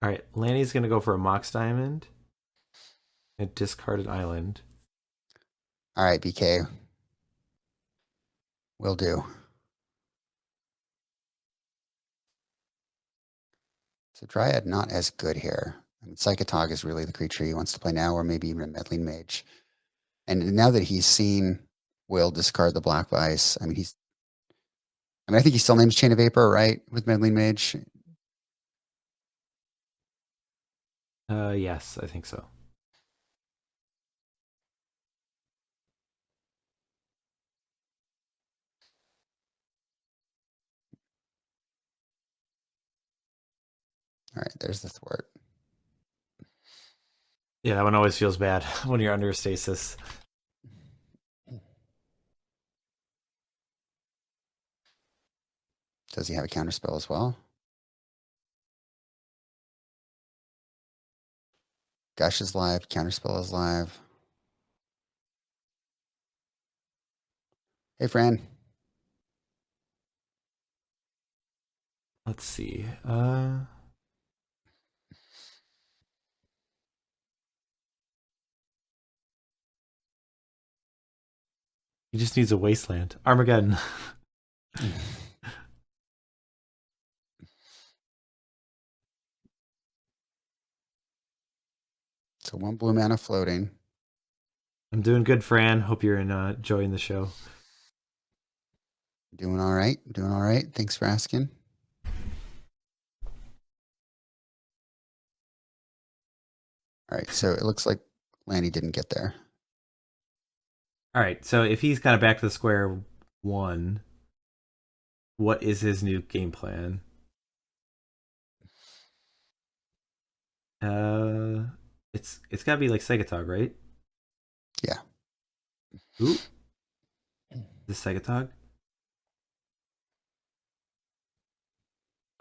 All right, Lanny's gonna go for a Mox Diamond and discard an island. All right, BK, will do. So Dryad not as good here. I mean, Psychotog is really the creature he wants to play now, or maybe even a Meddling Mage. And now that he's seen Will discard the Black Vice, I think he still names Chain of Vapor, right? With Meddling Mage. Yes, I think so. All right, there's the thwart. Yeah, that one always feels bad when you're under stasis. Does he have a counterspell as well? Gush is live, counterspell is live. Hey, Fran. Let's see. He just needs a wasteland. Armageddon. So one blue mana floating. I'm doing good, Fran. Hope you're enjoying the show. Doing all right. Doing all right. Thanks for asking. All right. So it looks like Lanny didn't get there. All right, so if he's kind of back to the square one, what is his new game plan? Uh, it's got to be like Segatog, right? Yeah. Ooh, the Segatog.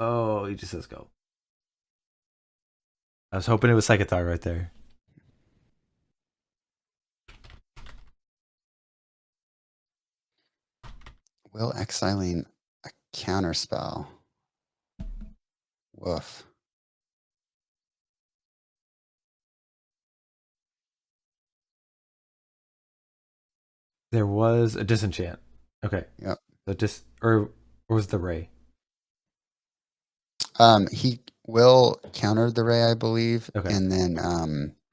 Oh, he just says go. I was hoping it was Segatog right there. Will exiling a counterspell. Woof. There was a disenchant. Okay. Yep. The or was the ray? He will counter the ray, I believe, Okay. and then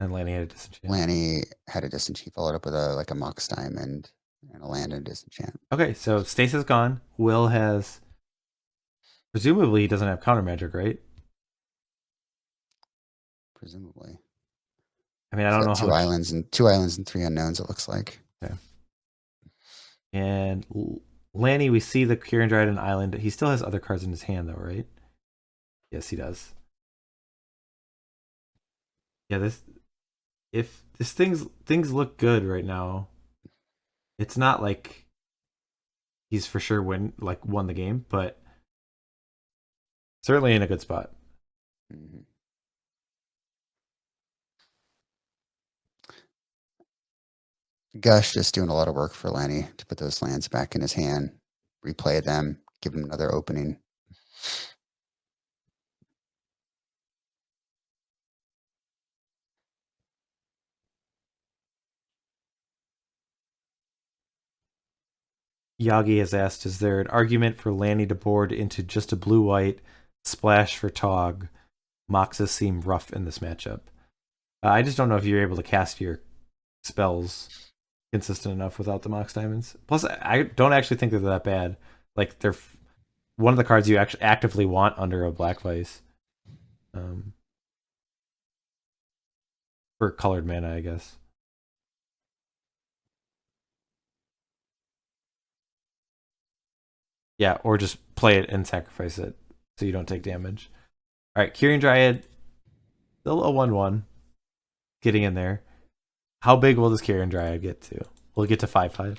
And Lanny had a disenchant. Lanny had a disenchant. He followed up with a like a Mox Diamond and a land and a disenchant. Okay, so Stace gone. Will has presumably he doesn't have counter magic, right? Presumably. I mean, I He's don't got know how much. two islands and three unknowns. It looks like. Okay. And Lanny, we see the Kieran Dryden Island. He still has other cards in his hand, though, right? Yes, he does. Yeah, this if this things look good right now. It's not like he's for sure won the game, but certainly in a good spot. Mm-hmm. Gush just doing a lot of work for Lanny to put those lands back in his hand, replay them, give him another opening. Yagi has asked, is there an argument for Lanny to board into just a blue-white splash for Tog? Moxes seem rough in this matchup. I just don't know if you're able to cast your spells consistent enough without the Mox Diamonds. Plus, I don't actually think they're that bad. Like, they're one of the cards you actually actively want under a Black Vice. For colored mana, I guess. Yeah, or just play it and sacrifice it so you don't take damage. All right, Kyrian Dryad, still a 1/1. Getting in there. How big will this Kyrian Dryad get to? Will it get to 5/5?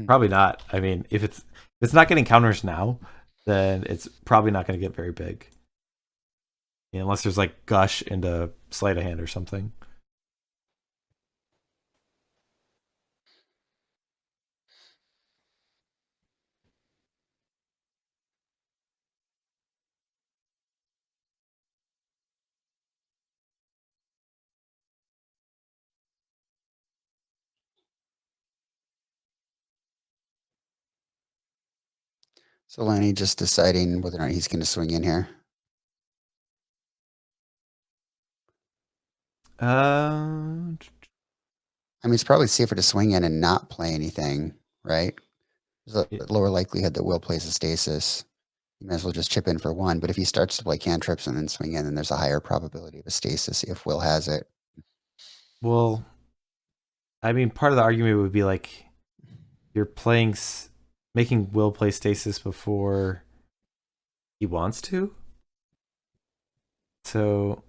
Probably not. I mean, if it's not getting counters now, then it's probably not going to get very big. Unless there's like Gush into Sleight of Hand or something. So Lanny just deciding whether or not he's going to swing in here. Uh, I mean, it's probably safer to swing in and not play anything, right? There's a lower likelihood that Will plays a stasis. You might as well just chip in for one. But if he starts to play cantrips and then swing in, then there's a higher probability of a stasis if Will has it. well, I mean, part of the argument would be like you're making Will play Stasis before he wants to. So,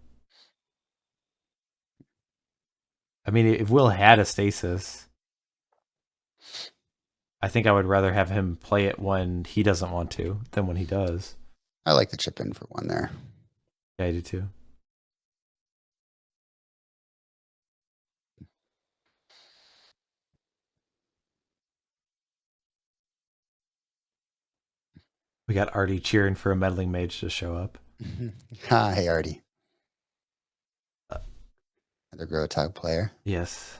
I mean, if Will had a Stasis, I think I would rather have him play it when he doesn't want to than when he does. I like the chip in for one there. Yeah, I do too. We got Artie cheering for a meddling mage to show up. Hi, Artie. Another Grotog player. Yes.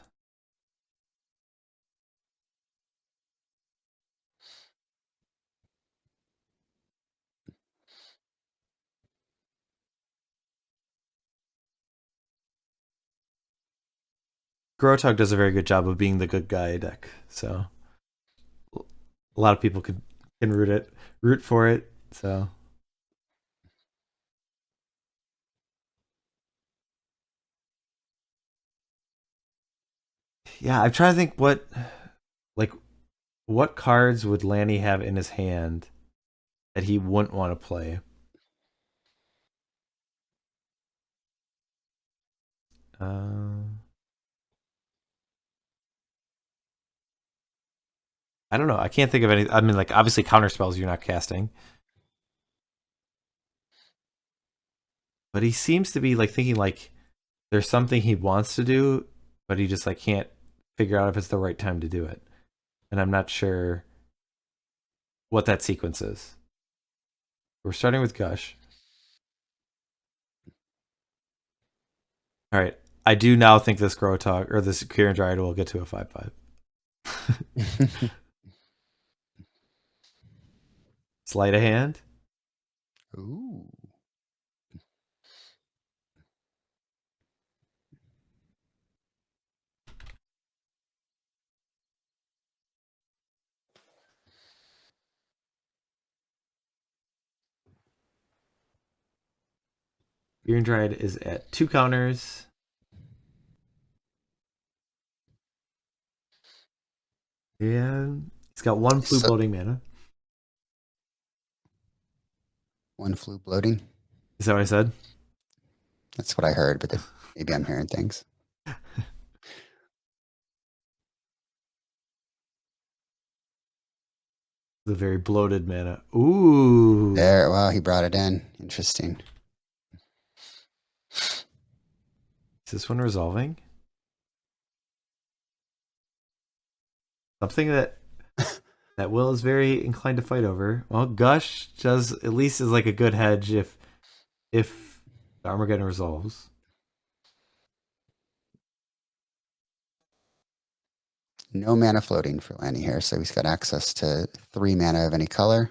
Grotog does a very good job of being the good guy deck, so a lot of people can root for it. So yeah, I'm trying to think what cards would Lanny have in his hand that he wouldn't want to play. I don't know. I can't think of any. I mean, like obviously counter spells you're not casting, but he seems to be like thinking like there's something he wants to do, but he just like can't figure out if it's the right time to do it, and I'm not sure what that sequence is. We're starting with Gush. All right. I do now think this Grotog or this Kieran Dryad will get to a 5/5. Sleight of hand. Ooh. Kieran Dryad is at 2 counters. And he's got 1 blue So bloating mana. one flu bloating. Is that what I said? That's what I heard, but maybe I'm hearing things. The very bloated mana. Ooh. There, wow, he brought it in. Interesting. Is this one resolving? Something that Will is very inclined to fight over. Well, Gush does at least is like a good hedge if the Armageddon resolves. No mana floating for Lanny here, so he's got access to 3 mana of any color.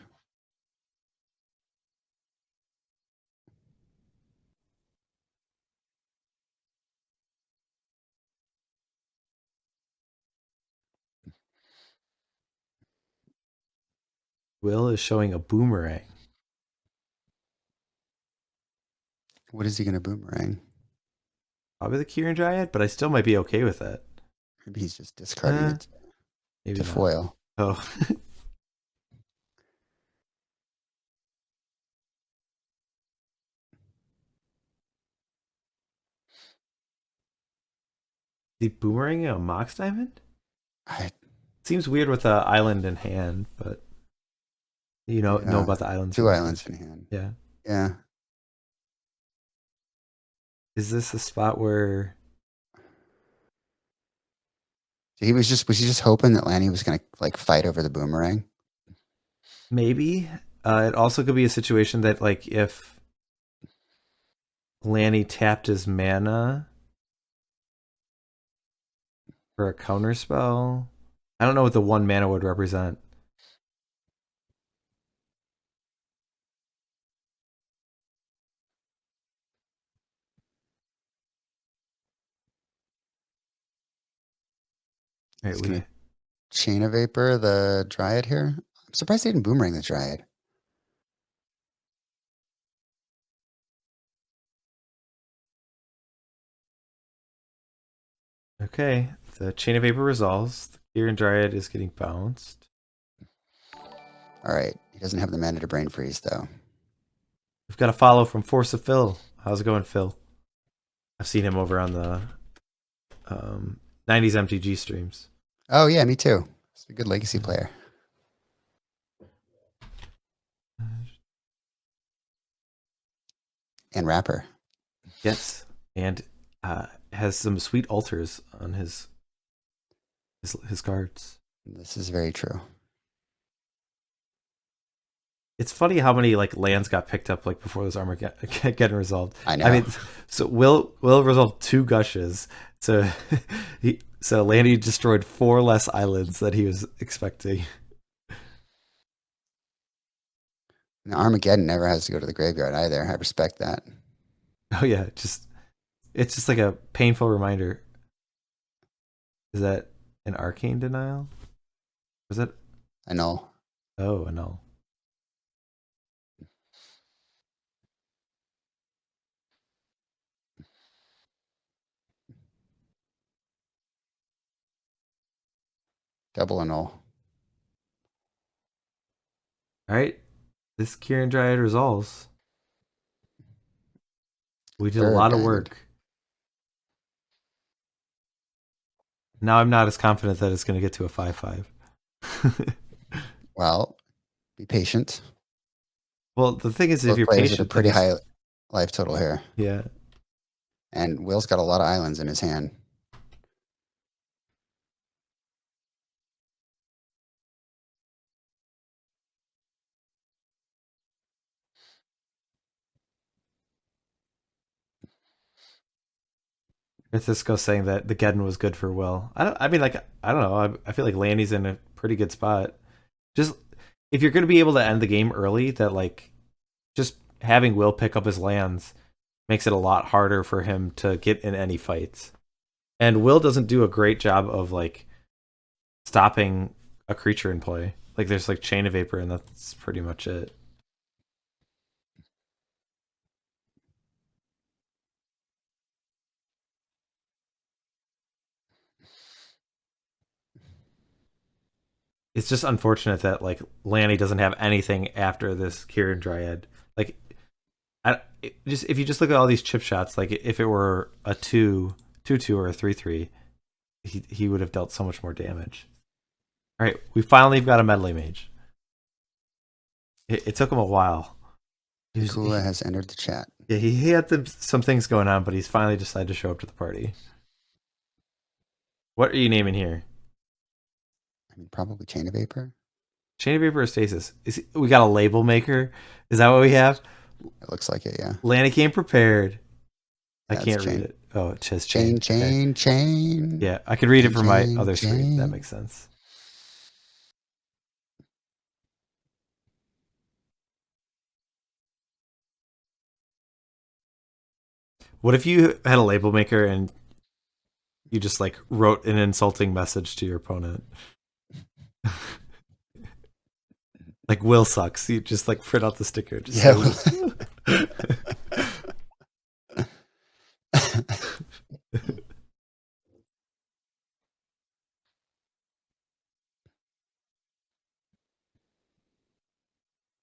Will is showing a boomerang. What is he going to boomerang? Probably the Kieran Dryad, but I still might be okay with that. Maybe he's just discarding it Maybe to not. foil. Oh. The boomerang a Mox Diamond? I, Seems weird with the island in hand, but you know about the islands. 2 islands in hand. Yeah. Yeah. Is this a spot where So was he just hoping that Lanny was going to like fight over the boomerang? maybe it also could be a situation that like if Lanny tapped his mana for a counter spell. I don't know what the 1 mana would represent. All right, He's going to Chain of Vapor the Dryad here. I'm surprised they didn't boomerang the Dryad. okay. The Chain of Vapor resolves. The Kieran Dryad is getting bounced. All right. He doesn't have the mana to Brain Freeze, though. We've got a follow from Force of Phil. How's it going, Phil? I've seen him over on the 90s MTG streams. Oh, yeah, me too. He's a good legacy player. And rapper. Yes, and has some sweet altars on his cards. This is very true. It's funny how many like lands got picked up like before this armor getting resolved. I know. I mean, so Will resolve 2 gushes. So so Lanny destroyed 4 less islands that he was expecting. Now, Armageddon never has to go to the graveyard either. I respect that. Oh yeah, it's just like a painful reminder. Is that an arcane denial? Was it? Annul. Oh, no. Double annul. All right, this Kieran Dryad resolves. We did a Third lot of diamond. work. Now I'm not as confident that it's going to get to a 5/5. Well, be patient. Well, the thing is, if Both you're players at a patient, then pretty high life total here. yeah. And Will's got a lot of islands in his hand. Francisco saying that the Geddon was good for Will. I mean, like, I don't know. I feel like Lanny's in a pretty good spot. Just if you're going to be able to end the game early, that like just having Will pick up his lands makes it a lot harder for him to get in any fights. And Will doesn't do a great job of like stopping a creature in play. Like there's like Chain of Vapor, and that's pretty much it. It's just unfortunate that like Lanny doesn't have anything after this Kieran Dryad. Like, just if you just look at all these chip shots, like if it were a 2/2 or a 3/3, he would have dealt so much more damage. All right, we finally got a medley mage. It took him a while. Kula has entered the chat. Yeah, he had some things going on, but he's finally decided to show up to the party. What are you naming here? I mean, probably Chain of Vapor. Chain of Vapor or Stasis? We got a label maker? Is that what we have? It looks like it, yeah. Lanny came prepared. Yeah, I can't read it. Oh, it says chain. chain. Chain. Yeah, I can read it from my other screen. That makes sense. What if you had a label maker and you just like wrote an insulting message to your opponent? Like Will sucks. You just like print out the sticker. Just Yeah.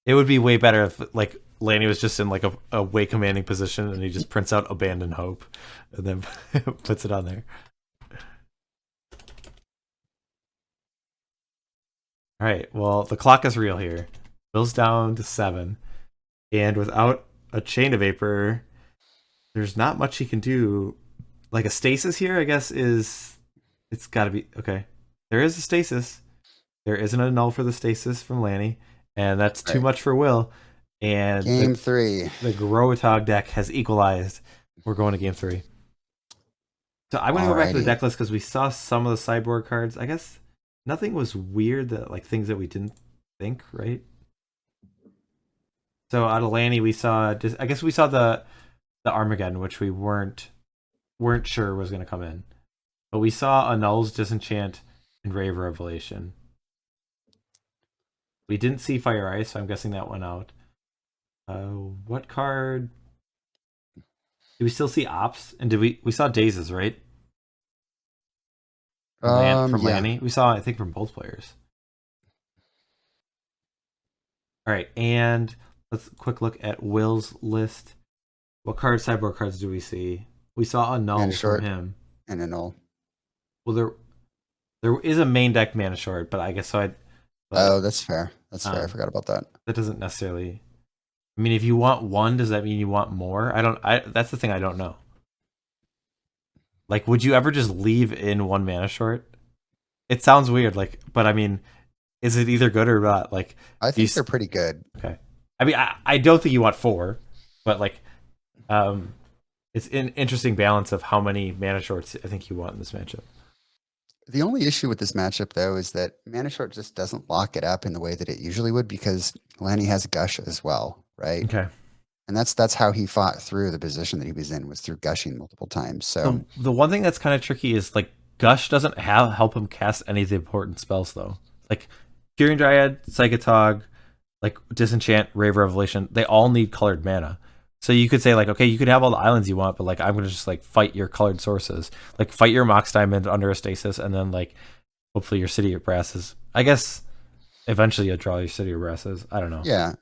It would be way better if like Lanny was just in like a way commanding position and he just prints out Abandon Hope and then puts it on there. All right. Well, the clock is real here. Will's down to 7, and without a Chain of Vapor, there's not much he can do. Like a stasis here, I guess it's got to be okay. There is a stasis. There isn't a null for the stasis from Lanny, and that's too much for Will. And game 3, the Growatog deck has equalized. We're going to game 3. So I'm going to go back to the deck list because we saw some of the sideboard cards. I guess nothing was weird, that like things that we didn't think, right? So out of Lanny, we saw I guess we saw the Armageddon, which we weren't sure was going to come in, but we saw Annul's Disenchant and Rave Revelation. We didn't see Fire Ice, so I'm guessing that went out. What card? Do we still see Ops? And did we saw Dazes, right? From Lanny, we saw I think from both players. All right, and let's quick look at Will's list. What sideboard cards do we see? We saw a null from him and a null. Well, there is a main deck mana short, but I guess so. Oh, that's fair. That's fair. I forgot about that. That doesn't necessarily. I mean, if you want one, does that mean you want more? That's the thing I don't know. Like, would you ever just leave in one mana short? It sounds weird, like, but I mean, is it either good or not? Like, I think they're pretty good. Okay. I mean, I don't think you want 4, but like, it's an interesting balance of how many mana shorts I think you want in this matchup. The only issue with this matchup, though, is that mana short just doesn't lock it up in the way that it usually would, because Lanny has Gush as well, right? Okay. And that's how he fought through the position that he was in, was through gushing multiple times. So the one thing that's kind of tricky is like Gush doesn't help him cast any of the important spells though. Like Kieran Dryad, Psychotog, like Disenchant, Rave Revelation, they all need colored mana. So you could say like, okay, you could have all the islands you want, but like I'm gonna just like fight your colored sources, like fight your Mox Diamond under a stasis, and then like hopefully your City of Brasses. I guess eventually you'll draw your City of Brasses. I don't know. Yeah,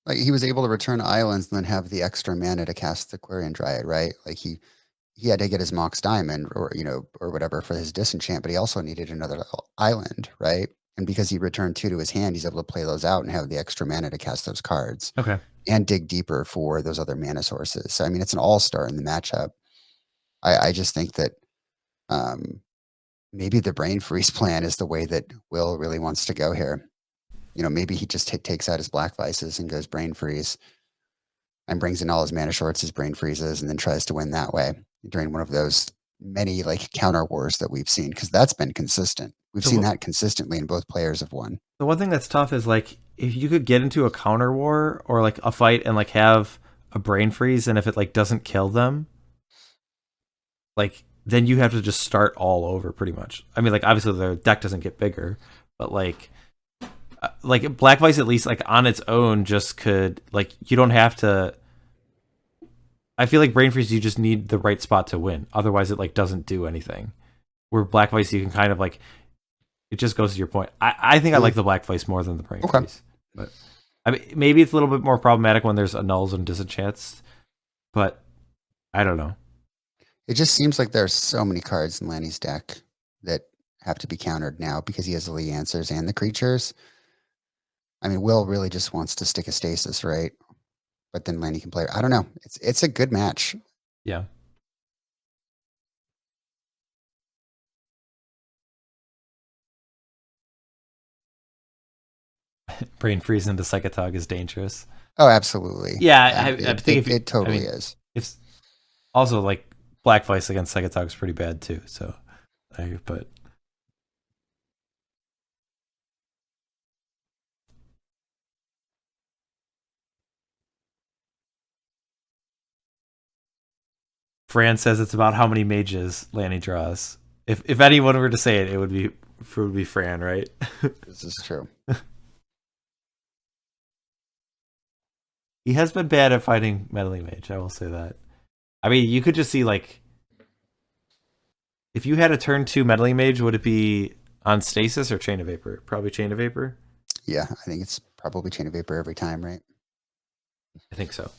like he was able to return islands and then have the extra mana to cast the Quirion Dryad, right? Like he had to get his Mox Diamond or whatever for his Disenchant, but he also needed another island, right? And because he returned 2 to his hand, he's able to play those out and have the extra mana to cast those cards. Okay. And dig deeper for those other mana sources. So I mean, it's an all-star in the matchup. I just think that maybe the Brain Freeze plan is the way that Will really wants to go here. You know, maybe he just takes out his Black Vices and goes Brain Freeze and brings in all his mana shorts, his Brain Freezes, and then tries to win that way during one of those many like counter wars that we've seen, because that's been consistent. We've seen that consistently, and both players have won. The one thing that's tough is like if you could get into a counter war or like a fight and like have a brain freeze, and if it like doesn't kill them, like then you have to just start all over pretty much. I mean, like obviously their deck doesn't get bigger, but like Black Vice at least like on its own just could like you don't have to. I feel like brain freeze you just need the right spot to win. Otherwise, it like doesn't do anything. Where Black Vice you can kind of like it just goes to your point. I think I like the Black Vice more than the brain freeze, but I mean maybe it's a little bit more problematic when there's annuls and disenchants, but I don't know. It just seems like there are so many cards in Lanny's deck that have to be countered now because he has the answers and the creatures. I mean, Will really just wants to stick a stasis, right? But then Lanny can play. I don't know. It's a good match. Yeah. Brain freeze into Psychotog is dangerous. Oh, absolutely. Yeah, I think it totally is. If also like Black Vice against Psychotog is pretty bad too. So, but Fran says it's about how many mages Lanny draws. If anyone were to say it, it would be Fran, right? This is true. He has been bad at fighting meddling mage. I will say that. I mean, you could just see like if you had a turn 2 meddling mage, would it be on stasis or chain of vapor? Probably chain of vapor. Yeah, I think it's probably chain of vapor every time, right? I think so.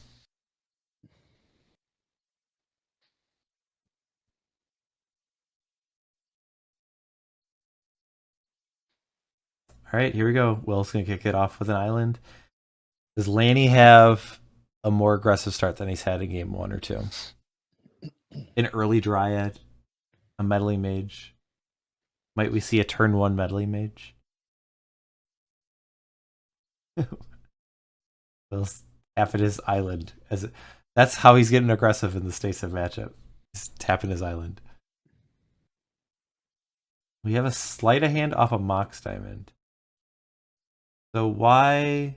All right, here we go. Will's gonna kick it off with an island. Does Lanny have a more aggressive start than he's had in game 1 or 2? An early Dryad, a meddling mage. Might we see a turn 1 meddling mage? Will's tapping his island that's how he's getting aggressive in the stasis matchup. He's tapping his island. We have a sleight of hand off a Mox Diamond. So why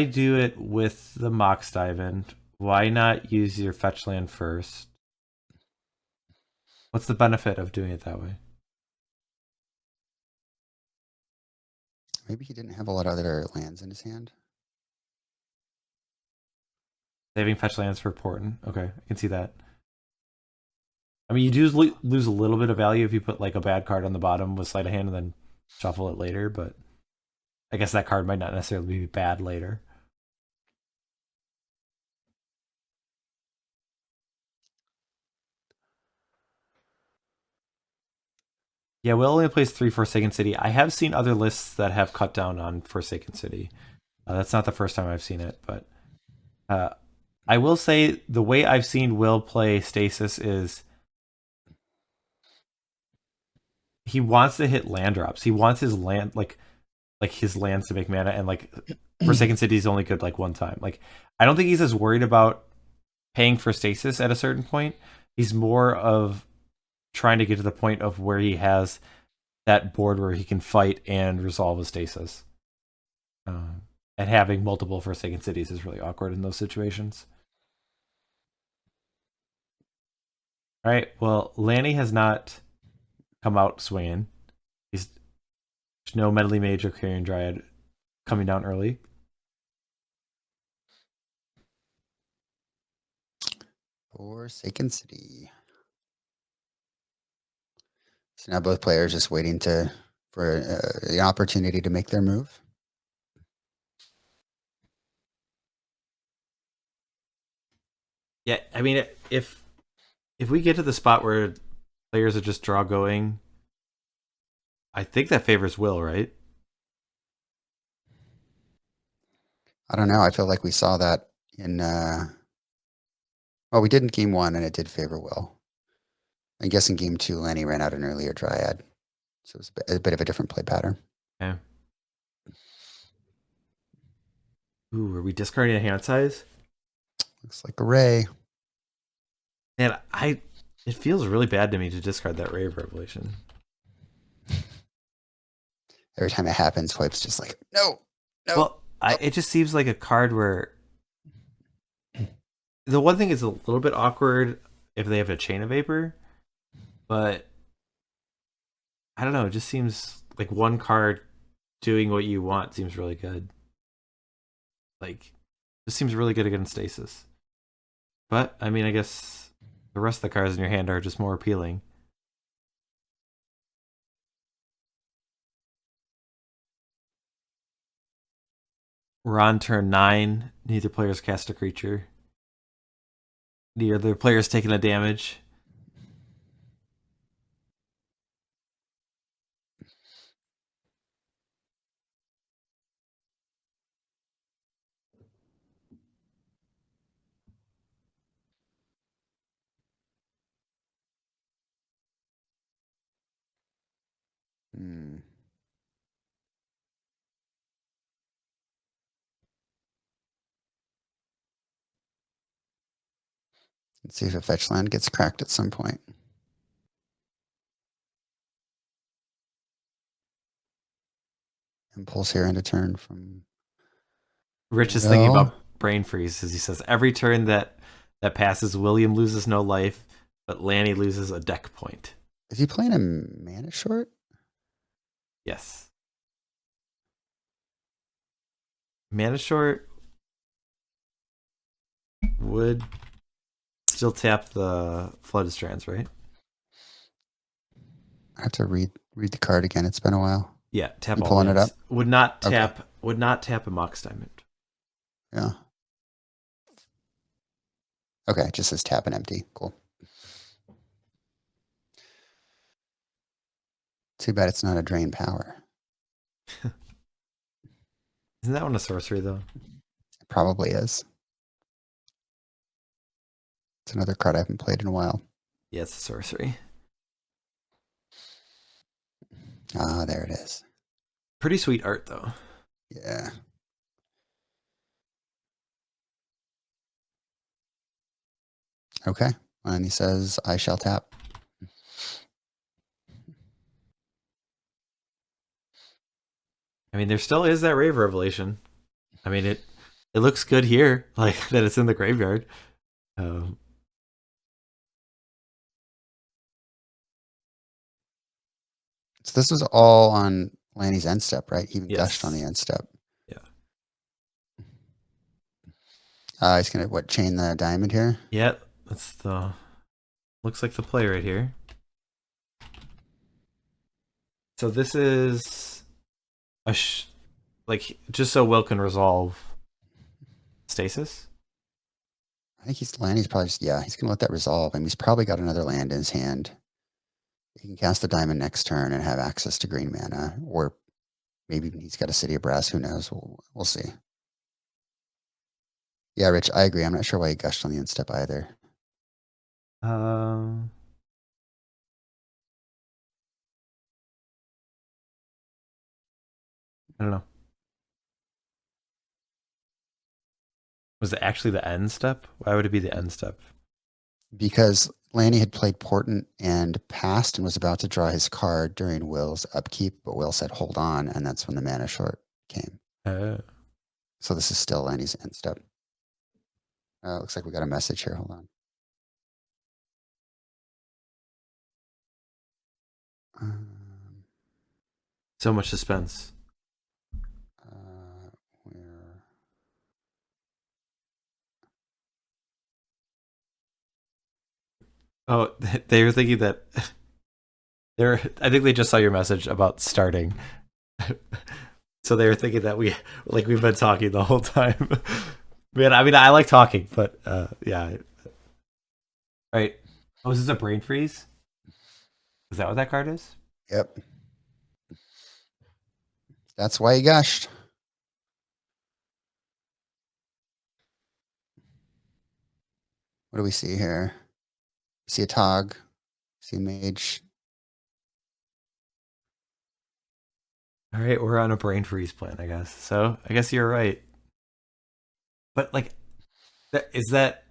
do it with the Mox Diamond? Why not use your fetch land first? What's the benefit of doing it that way? Maybe he didn't have a lot of other lands in his hand. Saving fetch lands for Porton. Okay, I can see that. I mean, you do lose a little bit of value if you put like a bad card on the bottom with sleight of hand and then shuffle it later, but I guess that card might not necessarily be bad later. Yeah, Will only plays 3 Forsaken City. I have seen other lists that have cut down on Forsaken City. That's not the first time I've seen it, but I will say the way I've seen Will play Stasis is he wants to hit land drops. He wants his land like his lands to make mana, and like Forsaken City is only good like one time. Like I don't think he's as worried about paying for Stasis at a certain point. He's more of trying to get to the point of where he has that board where he can fight and resolve a stasis. And having multiple Forsaken Cities is really awkward in those situations. All right, well, Lanny has not come out swinging. There's no Meddling Mage or Carrion Dryad coming down early. Forsaken City. So now both players just waiting for the opportunity to make their move. Yeah, I mean, if we get to the spot where players are just draw going, I think that favors Will, right? I don't know. I feel like we saw that in well, we did in game 1 and it did favor Will. I guess in game 2, Lanny ran out an earlier Dryad. So it was a bit of a different play pattern. Okay. Ooh, are we discarding a hand size? Looks like a Ray. And it feels really bad to me to discard that Rave Revelation. Every time it happens, Swipe's just like, no, no. Well, it just seems like a card where the one thing is a little bit awkward if they have a Chain of Vapor, but I don't know. It just seems like one card doing what you want seems really good. Like, this seems really good against Stasis. But I mean, I guess the rest of the cards in your hand are just more appealing. We're on turn 9. Neither player's cast a creature. Neither player's taken a damage. Hmm. Let's see if a fetch land gets cracked at some point. Impulse here into turn from Rich is thinking Will. about Brain Freeze as he says, every turn that passes, William loses no life, but Lanny loses a deck point. Is he playing a mana short? Yes. Mana short would still tap the Flooded Strands, right? I have to read the card again. It's been a while. Yeah, tap You all pulling it lands. up? Would not Okay. tap a Mox Diamond. Yeah. Okay, it just says tap and empty. Cool. Too bad it's not a drain power. Isn't that one a sorcery though? It probably is. It's another card I haven't played in a while. Yeah, it's a sorcery. Ah, there it is. Pretty sweet art though. Yeah. Okay. And he says, I shall tap. I mean, there still is that Rave Revelation. I mean, it looks good here, like that it's in the graveyard. Um, So this was all on Lanny's end step, right? He even gushed on the yes. end step. Yeah. He's going to, chain the diamond here? Yeah, that's the looks like the play right here. So this is like just so Will can resolve stasis. I think Lanny's probably just, yeah, he's going to let that resolve. I mean, he's probably got another land in his hand. He can cast the diamond next turn and have access to green mana, or maybe he's got a City of Brass. Who knows? We'll see. Yeah, Rich, I agree. I'm not sure why he gushed on the instep either. Um, I don't know. Was it actually the end step? Why would it be the end step? Because Lanny had played Portent and passed and was about to draw his card during Will's upkeep, but Will said, hold on, and that's when the mana short came. Oh. So this is still Lanny's end step. Looks like we got a message here. Hold on. So much suspense. Where? Oh, they were thinking that they're. I think they just saw your message about starting. So they were thinking that we've been talking the whole time. Man, I mean, I like talking, but yeah. Right. Oh, is this a brain freeze? Is that what that card is? Yep. That's why he gushed. What do we see here? See a Tog. See a Mage. All right, we're on a brain freeze plan, I guess. So I guess you're right. But like, is that?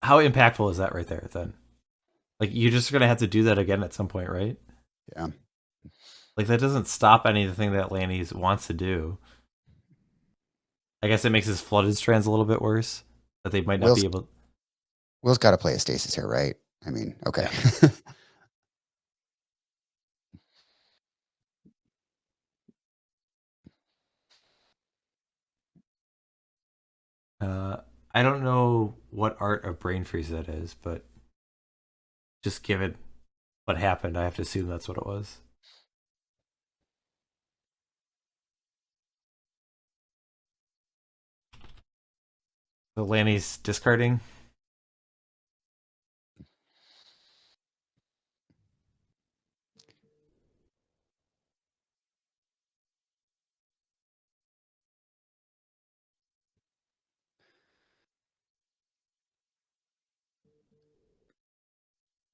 how impactful is that right there then? Like you're just gonna have to do that again at some point, right? Yeah. Like that doesn't stop anything that Lanny wants to do. I guess it makes his flooded strands a little bit worse. That they might not Will's be able. Will's got to play a stasis here, right? I mean, okay. Yeah. Uh, I don't know what art of brain freeze that is, but just given what happened, I have to assume that's what it was. So Lanny's discarding.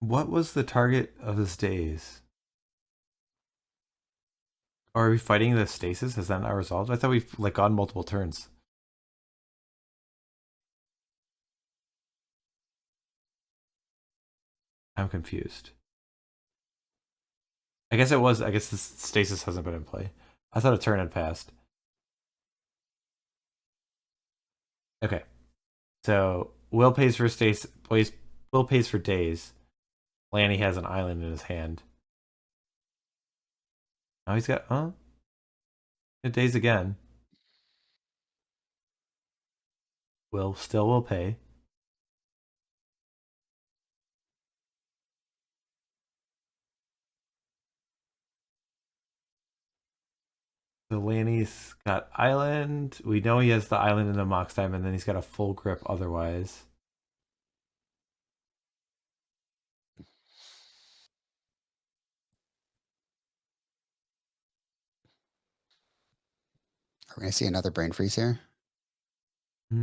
What was the target of his days? Are we fighting the stasis? Has that not resolved? I thought we've like gone multiple turns. I'm confused. I guess it was. I guess the stasis hasn't been in play. I thought a turn had passed. Okay, so Will pays for stasis. Will pays for days. Lanny has an island in his hand. Now he's got days again. Will still will pay. So Lanny's got island. We know he has the island in the Mox time, and then he's got a full grip otherwise. Are we going to see another brain freeze here? I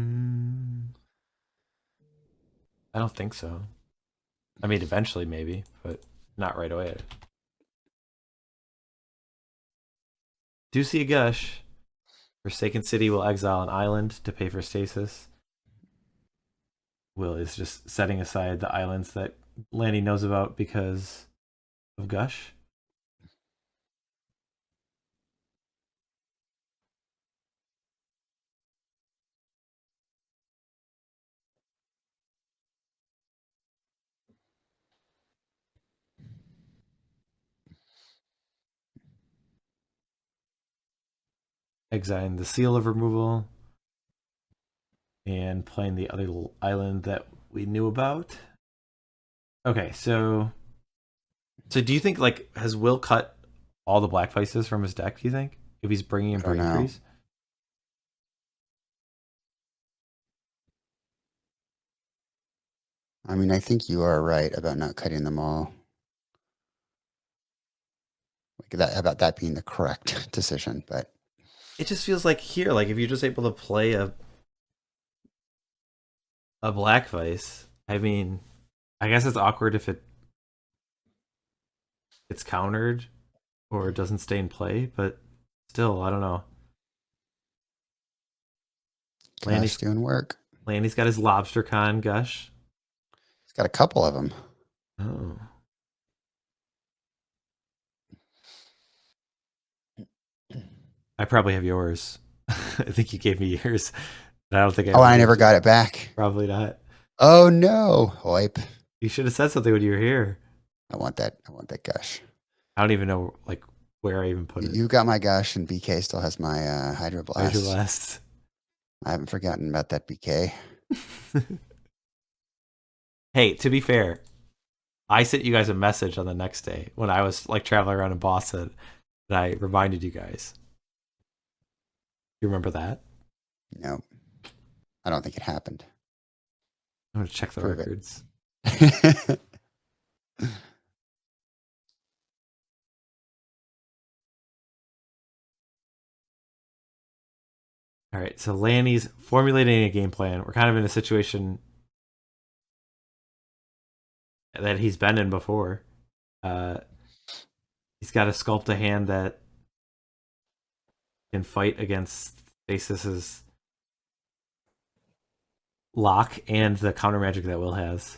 don't think so. I mean, eventually maybe, but not right away. Do see a gush. Forsaken City will exile an island to pay for stasis. Will is just setting aside the islands that Lanny knows about because of Gush. Exiling the seal of removal and playing the other island that we knew about. Okay, so do you think like has Will cut all the black faces from his deck? Do you think if he's bringing in I don't brain know. freeze? I mean, I think you are right about not cutting them all. Like that, about that being the correct decision, but It just feels like here, like if you're just able to play a black vice. I mean, I guess it's awkward if it's countered or it doesn't stay in play, but still, I don't know. gosh, Lanny's doing work. Lanny's got his lobster con gush. He's got a couple of them. Oh. I probably have yours. I think you gave me yours. I don't think I Oh, ever I gave never it to got you. it back. Probably not. Oh no, Hoip. You should have said something when you were here. I want that. I want that gush. I don't even know like where I even put it. You got my gush, and BK still has my hydroblast. Hydroblast. I haven't forgotten about that BK. Hey, to be fair, I sent you guys a message on the next day when I was like traveling around in Boston, and I reminded you guys. You remember that? No, I don't think it happened. I'm gonna check the Prove records. it. All right, so Lanny's formulating a game plan. We're kind of in a situation that he's been in before. Uh, he's got to sculpt a hand that can fight against Stasis's lock and the counter magic that Will has.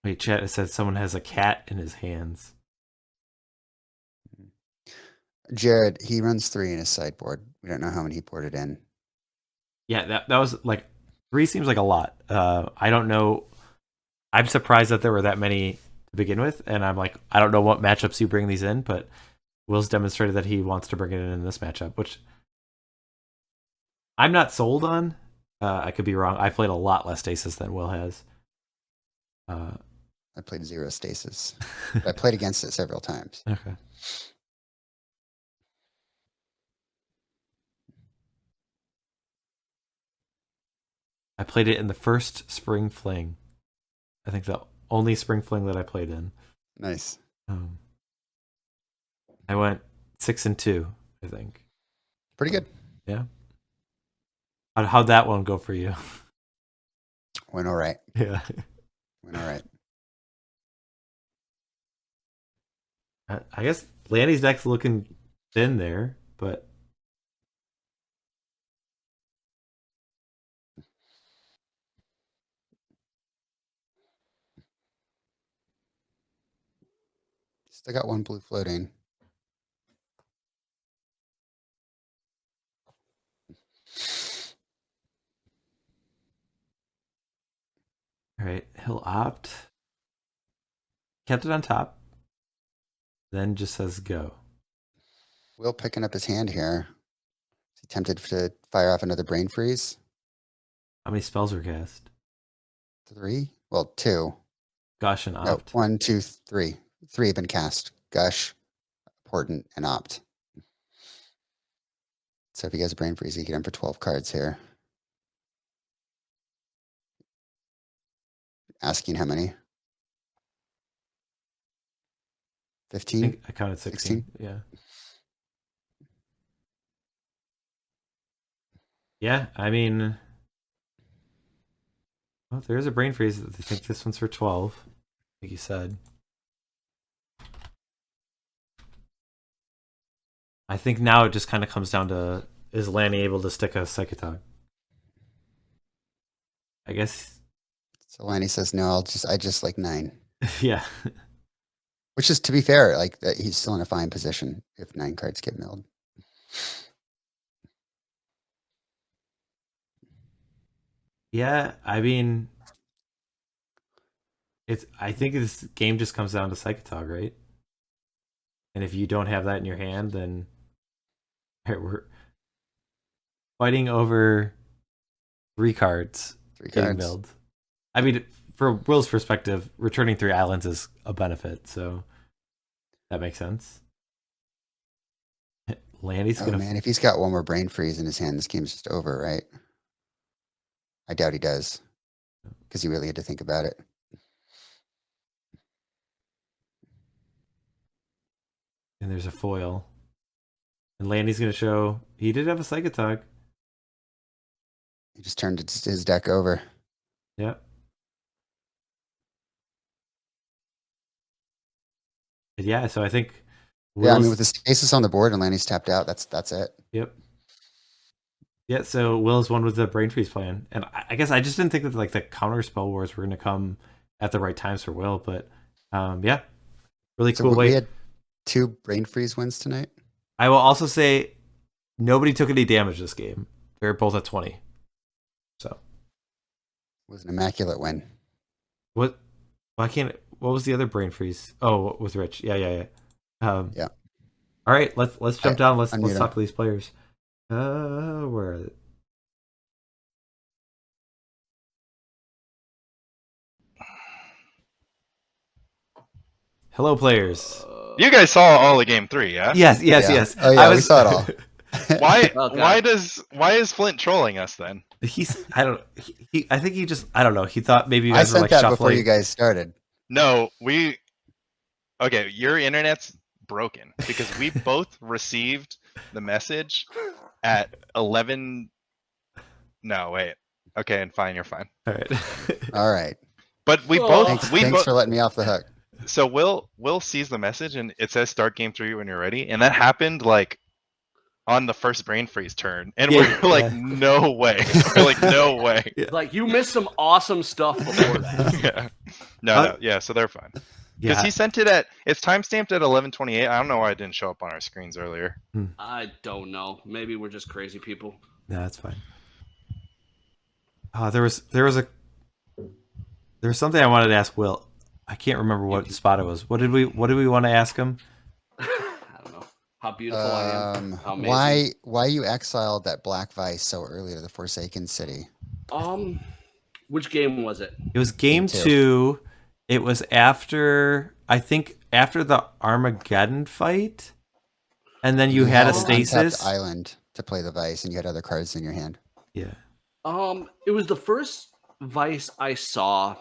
Wait, chat, it said someone has a cat in his hands. Jared, he runs 3 in his sideboard. We don't know how many he boarded in. Yeah, that was like 3 seems like a lot. I don't know. I'm surprised that there were that many to begin with, and I'm like, I don't know what matchups you bring these in, but Will's demonstrated that he wants to bring it in this matchup, which I'm not sold on. I could be wrong. I played a lot less stasis than Will has. I played 0 stasis. But I played against it several times. Okay. I played it in the first Spring Fling. I think the only Spring Fling that I played in. Nice. I went 6-2, I think. Pretty good. Yeah. How'd that one go for you? Went all right. Yeah. Went all right. I guess Lanny's deck's looking thin there, but Still got 1 blue floating. all right, he'll opt. Kept it on top. Then just says go. Will picking up his hand here. Is he tempted to fire off another brain freeze? How many spells were cast? 3? Well, 2. Gush and No, opt. 1, 2, 3. 3 have been cast. Gush, Portent, and Opt. So if he gets a brain freeze, he get him for 12 cards here. Asking how many? 15? I think I counted 16. Yeah. Yeah, I mean, well, there is a brain freeze. I think this one's for 12, like you said. I think now it just kind of comes down to, is Lanny able to stick a Psychotog? I guess. So Lanny says, no, I just like 9. Yeah. Which is, to be fair, like that he's still in a fine position if 9 cards get milled. Yeah, I mean, I think this game just comes down to Psychotog, right? And if you don't have that in your hand, then we're fighting over 3 cards 3 getting cards. milled. I mean, for Will's perspective, returning 3 islands is a benefit, so that makes sense. Lanny's Oh man, if he's got 1 more brain freeze in his hand, this game's just over, right? I doubt he does, because he really had to think about it. And there's a foil. And Lanny's gonna show he did have a Psychotog. He just turned his deck over. Yeah. Yeah, so I think Yeah, I mean, with the stasis on the board and Lanny's tapped out, that's it. Yep. Yeah, so Will's won with the brain freeze plan, and I guess I just didn't think that like the counter spell wars were going to come at the right times for Will, but yeah, really So cool way. we had 2 brain freeze wins tonight. I will also say nobody took any damage this game. They're both at 20. So It was an immaculate win. what? Why can't? What was the other brain freeze? Oh, with Rich. Yeah. Yeah. All right, let's jump down. Let's unmute talk him. to these players. Where are they? Hello, players. You guys saw all of game 3, yeah? Yes. Oh yeah, we saw it all. Why? Oh, God. Why is Flint trolling us then? I don't. I think he just. I don't know. He thought maybe you I guys were sent like that shuffling. before you guys started. No, okay, your internet's broken because we both received the message at 11. No, wait. Okay, and fine, you're fine. All right. All right. But we Oh. both Thanks for letting me off the hook. So Will sees the message and it says start game 3 when you're ready, and that happened like on the first brain freeze turn, and Yeah, we're like, yeah. no way. We're like, no way. Like, you missed some awesome stuff before that. Yeah. No, yeah, so they're fine. Because Yeah. he sent it it's timestamped at 11:28. I don't know why it didn't show up on our screens earlier. I don't know. Maybe we're just crazy people. No, that's fine. There was something I wanted to ask Will. I can't remember what spot it was. What did we want to ask him? I don't know. How beautiful I am. How amazing. Why you exiled that Black Vice so early to the Forsaken City? Which game was it? It was game 2. It was after the Armageddon fight, and then you had a stasis an untapped island to play the Vice, and you had other cards in your hand. Yeah. It was the first Vice I saw,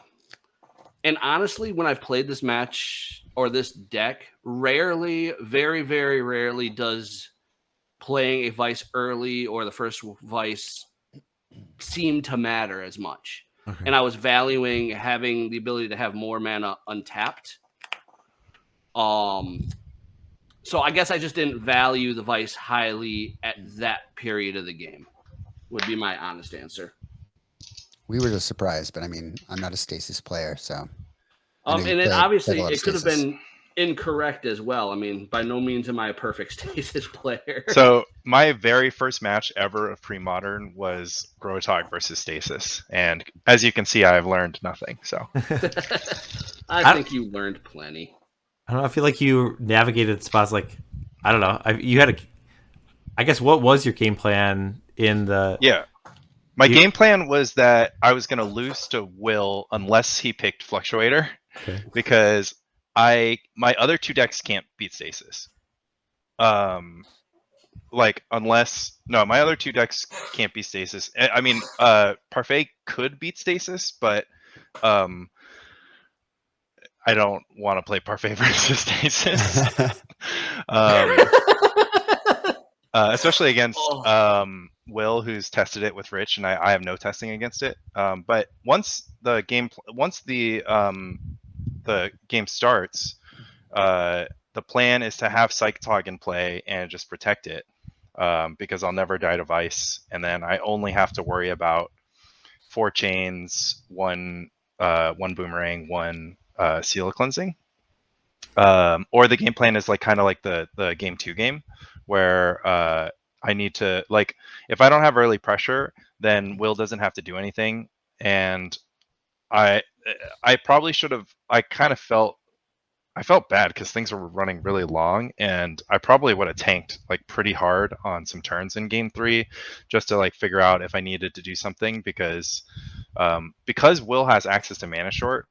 and honestly, when I've played this match or this deck, rarely, very, very rarely does playing a Vice early or the first Vice seem to matter as much. Okay. And I was valuing having the ability to have more mana untapped. So I guess I just didn't value the Vice highly at that period of the game, would be my honest answer. We were just surprised, but I mean, I'm not a Stasis player, so. And then obviously it could have been incorrect as well. I mean, by no means am I a perfect Stasis player. So my very first match ever of Premodern was Grotog versus Stasis, and as you can see, I've learned nothing. So I think you learned plenty. I don't know. I feel like you navigated spots like, I don't know. I guess, what was your game plan in the? Yeah, my game plan was that I was going to lose to Will unless he picked Fluctuator, because my other 2 decks can't beat Stasis. My other 2 decks can't beat Stasis. I mean, Parfait could beat Stasis, but I don't want to play Parfait versus Stasis. Especially against Will, who's tested it with Rich, and I have no testing against it. But once the game starts, the plan is to have Psychotog in play and just protect it, because I'll never die to Vice, and then I only have to worry about 4 chains, 1 boomerang, 1 seal cleansing. Or the game plan is kind of like the game 2 game, where I need to, if I don't have early pressure, then Will doesn't have to do anything, and I probably should have. I felt bad because things were running really long, and I probably would have tanked pretty hard on some turns in game 3 just to figure out if I needed to do something, because Will has access to Mana Short.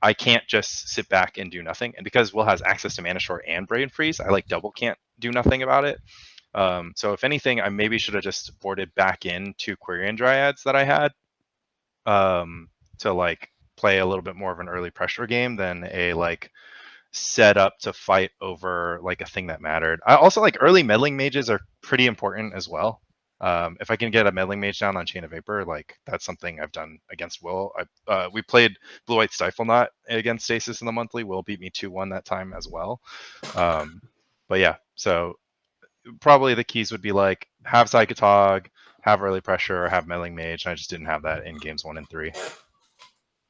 I can't just sit back and do nothing, and because Will has access to Mana Short and Brain Freeze, I double can't do nothing about it. So if anything, I maybe should have just boarded back in 2 Quirion Dryads that I had, to play a little bit more of an early pressure game than a set up to fight over a thing that mattered. I also early meddling mages are pretty important as well. If I can get a meddling mage down on Chain of Vapor, that's something I've done against Will. We played Blue White Stifle Knot against Stasis in the monthly. Will beat me 2-1 that time as well. But yeah, so probably the keys would be have Psychotog, have early pressure, or have meddling mage. I just didn't have that in games 1 and 3.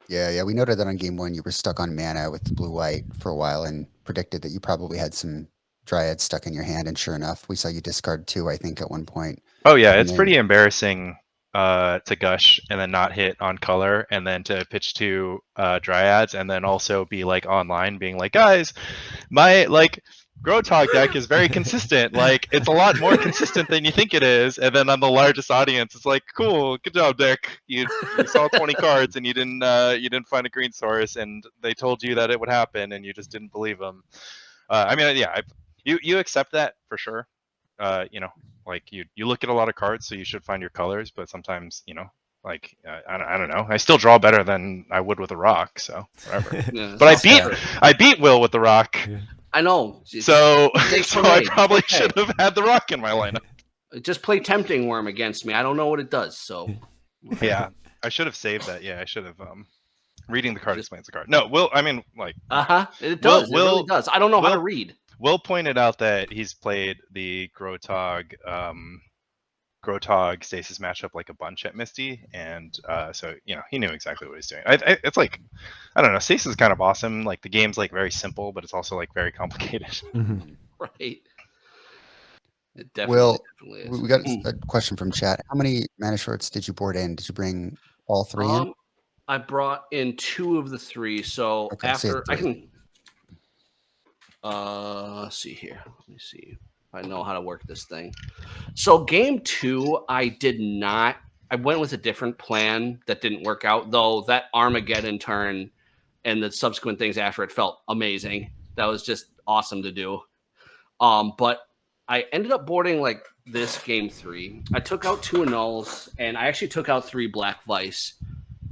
Yeah. We noted that on game 1 you were stuck on mana with the blue-white for a while, and predicted that you probably had some Dryads stuck in your hand, and sure enough, we saw you discard 2, I think, at one point. Oh yeah, it's pretty embarrassing to gush and then not hit on color, and then to pitch 2 Dryads, and then also be online being guys, my Grotog deck is very consistent. It's a lot more consistent than you think it is. And then on the largest audience, it's cool, good job, Dick. You saw 20 cards and you didn't find a green source, and they told you that it would happen, and you just didn't believe them. I mean, yeah, you accept that for sure. You look at a lot of cards, so you should find your colors. But sometimes, I don't know. I still draw better than I would with a rock, so whatever. Yeah, but I beat Will with the rock. Yeah. I know. So I probably should have had the rock in my lineup. Just play Tempting Worm against me. I don't know what it does, so. Yeah, I should have saved that. Yeah, I should have. Reading the card explains the card. No, Will. I mean, like. It does. It really does. I don't know how to read. Will pointed out that he's played the Grotog Stasis matchup like a bunch at Misty, and so he knew exactly what he's doing. It's like, I don't know, Stasis is kind of awesome. Like the game's like very simple, but it's also like very complicated. Mhm. Right. It Will, definitely is. we got a question from chat. How many mana shorts did you board in? Did you bring all three in? I brought in 2 of the 3. So Okay, so you after had I 3. can see here. Let me see if I know how to work this thing. So game 2, I went with a different plan that didn't work out, though that Armageddon turn and the subsequent things after it felt amazing. That was just awesome to do. But I ended up boarding like this game 3. I took out 2 annuls, and I actually took out 3 Black Vice,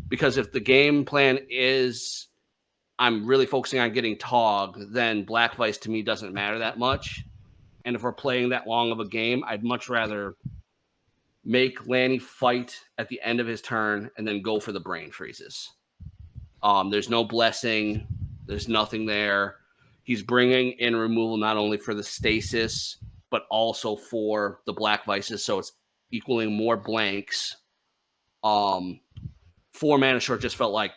because if the game plan is I'm really focusing on getting Tog, then Black Vice to me doesn't matter that much. And if we're playing that long of a game, I'd much rather make Lanny fight at the end of his turn and then go for the brain freezes. There's no blessing. There's nothing there. He's bringing in removal not only for the stasis, but also for the Black Vices, so it's equaling more blanks. 4 mana short just felt like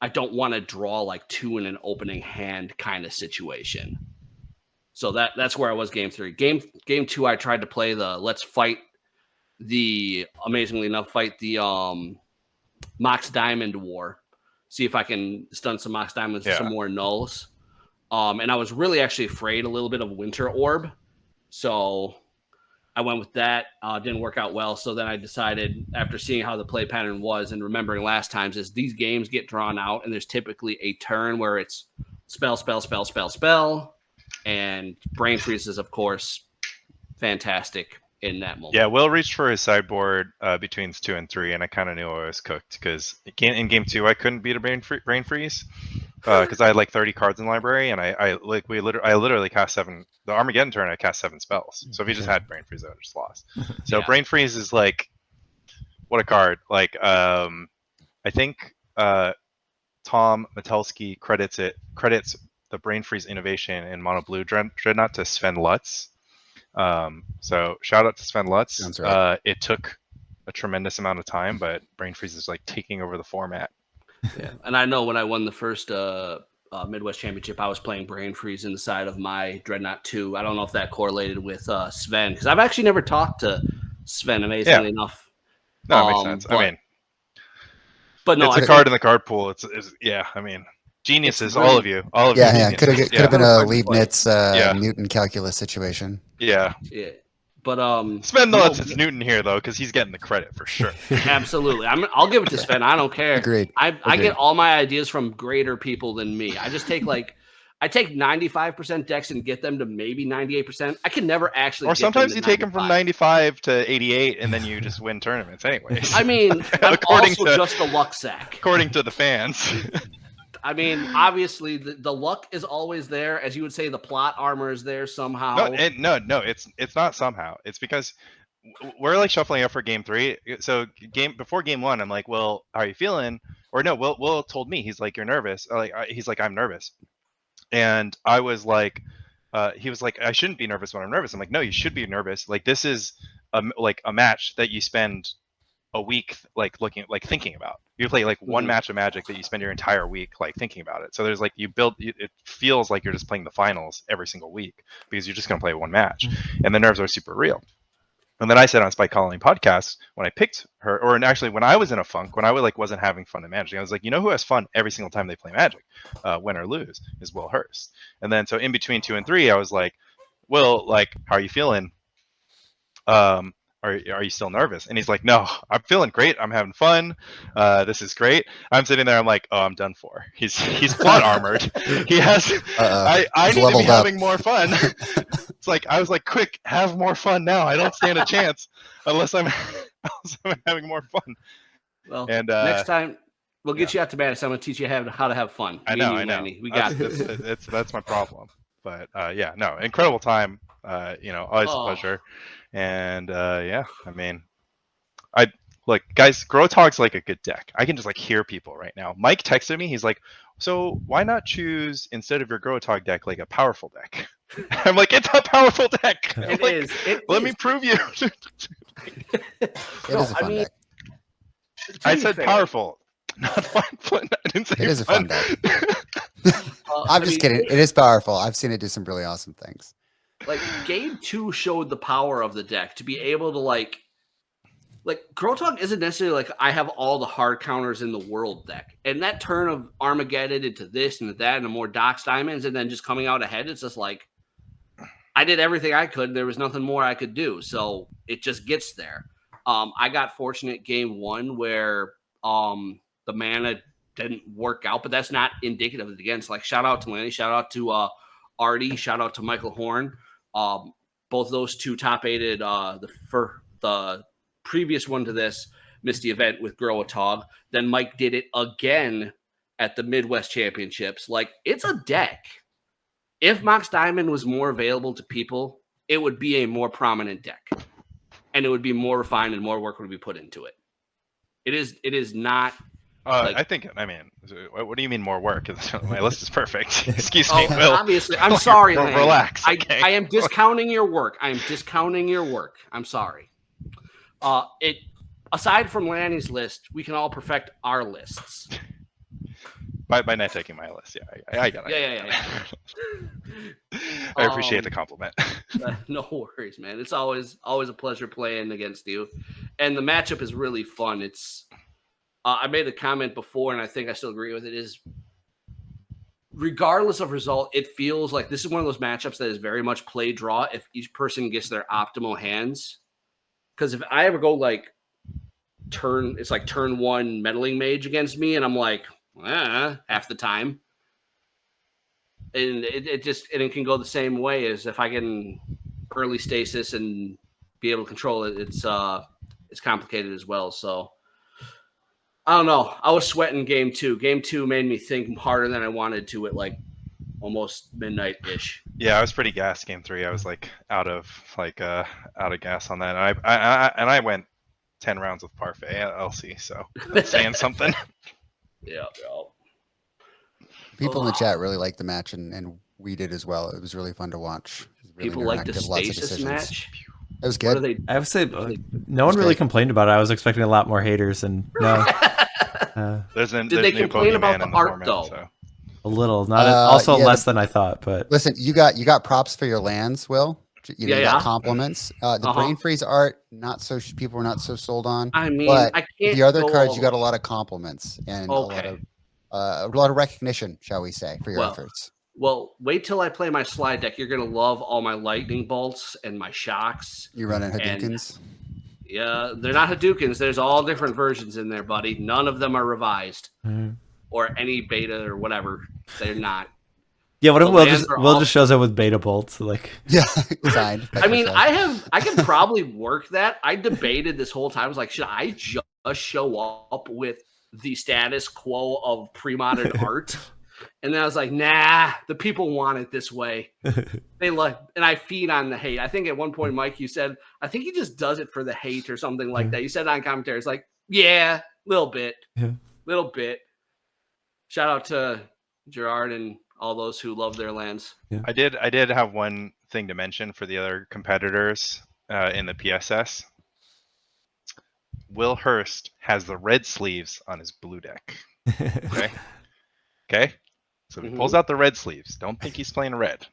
I don't want to draw like 2 in an opening hand kind of situation. So that's where I was game 3. Game 2, I tried to play amazingly enough, fight the Mox Diamond War. See if I can stun some Mox Diamonds with some more nulls. And I was really actually afraid a little bit of Winter Orb. So I went with that. Didn't work out well. So then I decided, after seeing how the play pattern was and remembering last times, is these games get drawn out and there's typically a turn where it's spell, and brain freezes, of course, fantastic in that moment. Yeah, Will reached for his sideboard between 2 and 3, and I kind of knew I was cooked because in game 2 I couldn't beat a brain freeze because I had like 30 cards in the library, and I literally cast 7. The Armageddon turn I cast 7 spells. So if he just had brain freeze, I would have just lost. So brain freeze is like, what a card! Like I think Tom Metelsky credits the brain freeze innovation in mono blue Dreadnought to Sven Lutz. So shout out to Sven Lutz. Sounds right. It took a tremendous amount of time, but brain freeze is like taking over the format. Yeah, and I know when I won the first Midwest Championship, I was playing brain freeze inside of my Dreadnought 2. I don't know if that correlated with Sven, because I've actually never talked to Sven, amazingly enough. No, it makes sense. But no, it's a card in the card pool. It's I mean, geniuses, really, all of you. Yeah, could have been a Leibniz Newton calculus situation. Yeah. But Sven Lutz is Newton here though, because he's getting the credit for sure. Absolutely, I'll give it to Sven. I don't care. Agreed. I get all my ideas from greater people than me. I just take I take 95% decks and get them to maybe 98%. I can never actually. Or sometimes you take them from 95 to 88, and then you just win tournaments anyways. I mean, I'm also just a luck sack. According to the fans. I mean, obviously, the luck is always there. As you would say, the plot armor is there somehow. No, it's not somehow. It's because we're like shuffling up for game 3. So before game 1, I'm like, well, how are you feeling? Or no, Will told me, he's like, you're nervous. He's like, I'm nervous. And I was like, he was like, I shouldn't be nervous when I'm nervous. I'm like, no, you should be nervous. Like, this is a match that you spend a week thinking about. You play like one match of Magic that you spend your entire week like thinking about it. So there's like it feels like you're just playing the finals every single week because you're just gonna play one match, and the nerves are super real. And then I said on Spike Colony podcast when I picked her, or actually when I was in a funk, when I wasn't having fun in Magic, I was like, who has fun every single time they play Magic, win or lose, is Will Hirst. And then so in between 2 and 3, I was like, Will, like, how are you feeling? Are you still nervous? And he's like, no, I'm feeling great. I'm having fun. This is great. I'm sitting there. I'm like, oh, I'm done for. He's plot armored. He has. I need to be having more fun. It's like I was like, quick, have more fun now. I don't stand a chance unless I'm having more fun. Well, and next time we'll get you out to Madison. I'm going to teach you how to have fun. I know. Lanny. We got this. That's my problem. But incredible time. Always a pleasure. And I mean, Look, guys, Grotog's like a good deck. I can just like hear people right now. Mike texted me. He's like, "So why not choose instead of your Grotog deck like a powerful deck?" I'm like, "It's a powerful deck." I'm It like, is. It Let is. me prove you. It is a fun deck. to I be said fair, powerful, not fun. I didn't say It is a fun deck. I'm just kidding. It is powerful. I've seen it do some really awesome things. Like game 2 showed the power of the deck to be able to like Grotog isn't necessarily like I have all the hard counters in the world deck. And that turn of Armageddon into this and that and a more Docs Diamonds and then just coming out ahead, it's just like I did everything I could. There was nothing more I could do. So it just gets there. I got fortunate game 1 where the mana didn't work out, but that's not indicative of it against. Like shout out to Lanny, shout out to Artie, shout out to Michael Horn. Both those two top aided the previous one to this missed the event with Grow a Tog. Then Mike did it again at the Midwest Championships. Like it's a deck. If Mox Diamond was more available to people, it would be a more prominent deck. And it would be more refined and more work would be put into it. It is not I think. I mean, what do you mean more work? My list is perfect. Excuse me, Will. Obviously, I'm sorry, Lanny. Relax. Okay. I am discounting your work. I'm sorry. It aside from Lanny's list, we can all perfect our lists. By not taking my list, yeah, I got it. Yeah. I appreciate the compliment. No worries, man. It's always a pleasure playing against you, and the matchup is really fun. It's I made a comment before, and I think I still agree with it. Is regardless of result, it feels like this is one of those matchups that is very much play draw if each person gets their optimal hands. Because if I ever go like turn 1 meddling mage against me, and I'm like half the time, and it can go the same way as if I can early stasis and be able to control it. It's complicated as well. So I don't know. I was sweating game 2. Game 2 made me think harder than I wanted to at like almost midnight ish. Yeah, I was pretty gassed game 3. I was like out of gas on that. And I went 10 rounds with Parfait at LC, so that's saying something. Yeah. People in the chat really liked the match, and we did as well. It was really fun to watch. Really People like the interactive, lots of stasis decisions. match. It was What are good. they? I would say no one really complained about it. I was expecting a lot more haters, and no, There's Did they new complain about bogeyman the in the art, format, though? so. a little, not yeah, less than I thought. But Listen, you got props for your lands, Will. You got compliments. The brain freeze art, people were not so sold on. I mean, but I can't. the other go cards, all- you got a lot of compliments and a lot of recognition, shall we say, for your efforts. Well, wait till I play my slide deck. You're gonna love all my lightning bolts and my shocks. You running Hadoukens? Yeah, they're not Hadoukens. There's all different versions in there, buddy. None of them are revised or any beta or whatever. They're not. yeah, what if The Will just shows up with beta bolts? Like, Yeah, signed. I mean, I can probably work that. I debated this whole time. I was like, should I just show up with the status quo of pre-modern art? And then I was like, nah, the people want it this way. They like, and I feed on the hate. I think at one point, Mike, you said, I think he just does it for the hate or something like that. You said on commentary, it's like, yeah, little bit. Shout out to Gerard and all those who love their lands. Yeah. I did have one thing to mention for the other competitors in the PSS. Will Hirst has the red sleeves on his blue deck. Okay. So he pulls out the red sleeves. Don't think he's playing red.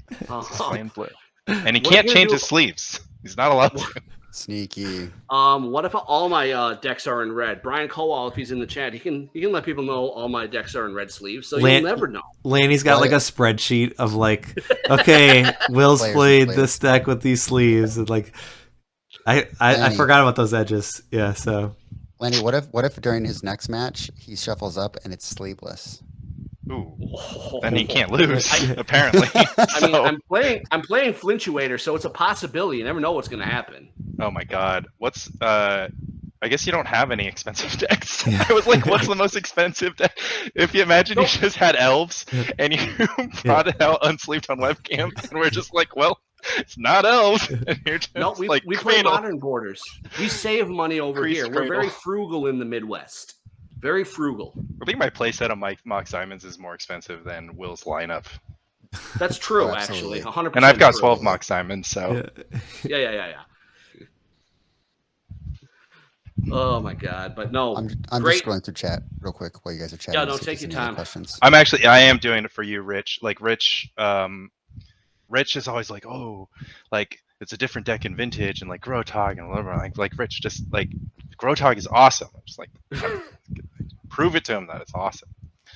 He's playing blue, and he can't change his sleeves. He's not allowed to. Sneaky. What if all my decks are in red? Brian Colwell, if he's in the chat, he can let people know all my decks are in red sleeves, so you'll never know. Lanny's got like a spreadsheet of like, okay, Will's played this deck with these sleeves, and like, I forgot about those edges. Yeah, so Lanny, what if during his next match he shuffles up and it's sleeveless? Ooh, then he can't lose. Apparently. I mean, I'm playing Flintuator, so it's a possibility. You never know what's going to happen. Oh my god, what's I guess you don't have any expensive decks. I was like, what's the most expensive deck? If you imagine you just had elves and you brought it out unsleeved on webcam, and we're just like, well, It's not elves. And you're just No, we like we play cradle. modern borders. We save money over Crease here. We're very cradle. frugal in the Midwest. Very frugal. I think my playset of Mock Simons is more expensive than Will's lineup. That's true, Oh, actually. absolutely. 100%. And I've got true. 12 Mock Simons, so Yeah. Yeah. Oh my God! But no, I'm great. just going through chat real quick while you guys are chatting. Yeah, to no, see if take there's your any other time. questions. I am doing it for you, Rich. Like Rich is always like, oh, like it's a different deck in Vintage and like Grotog and whatever. Like Rich just like Grotog is awesome. I'm just like prove it to him that it's awesome.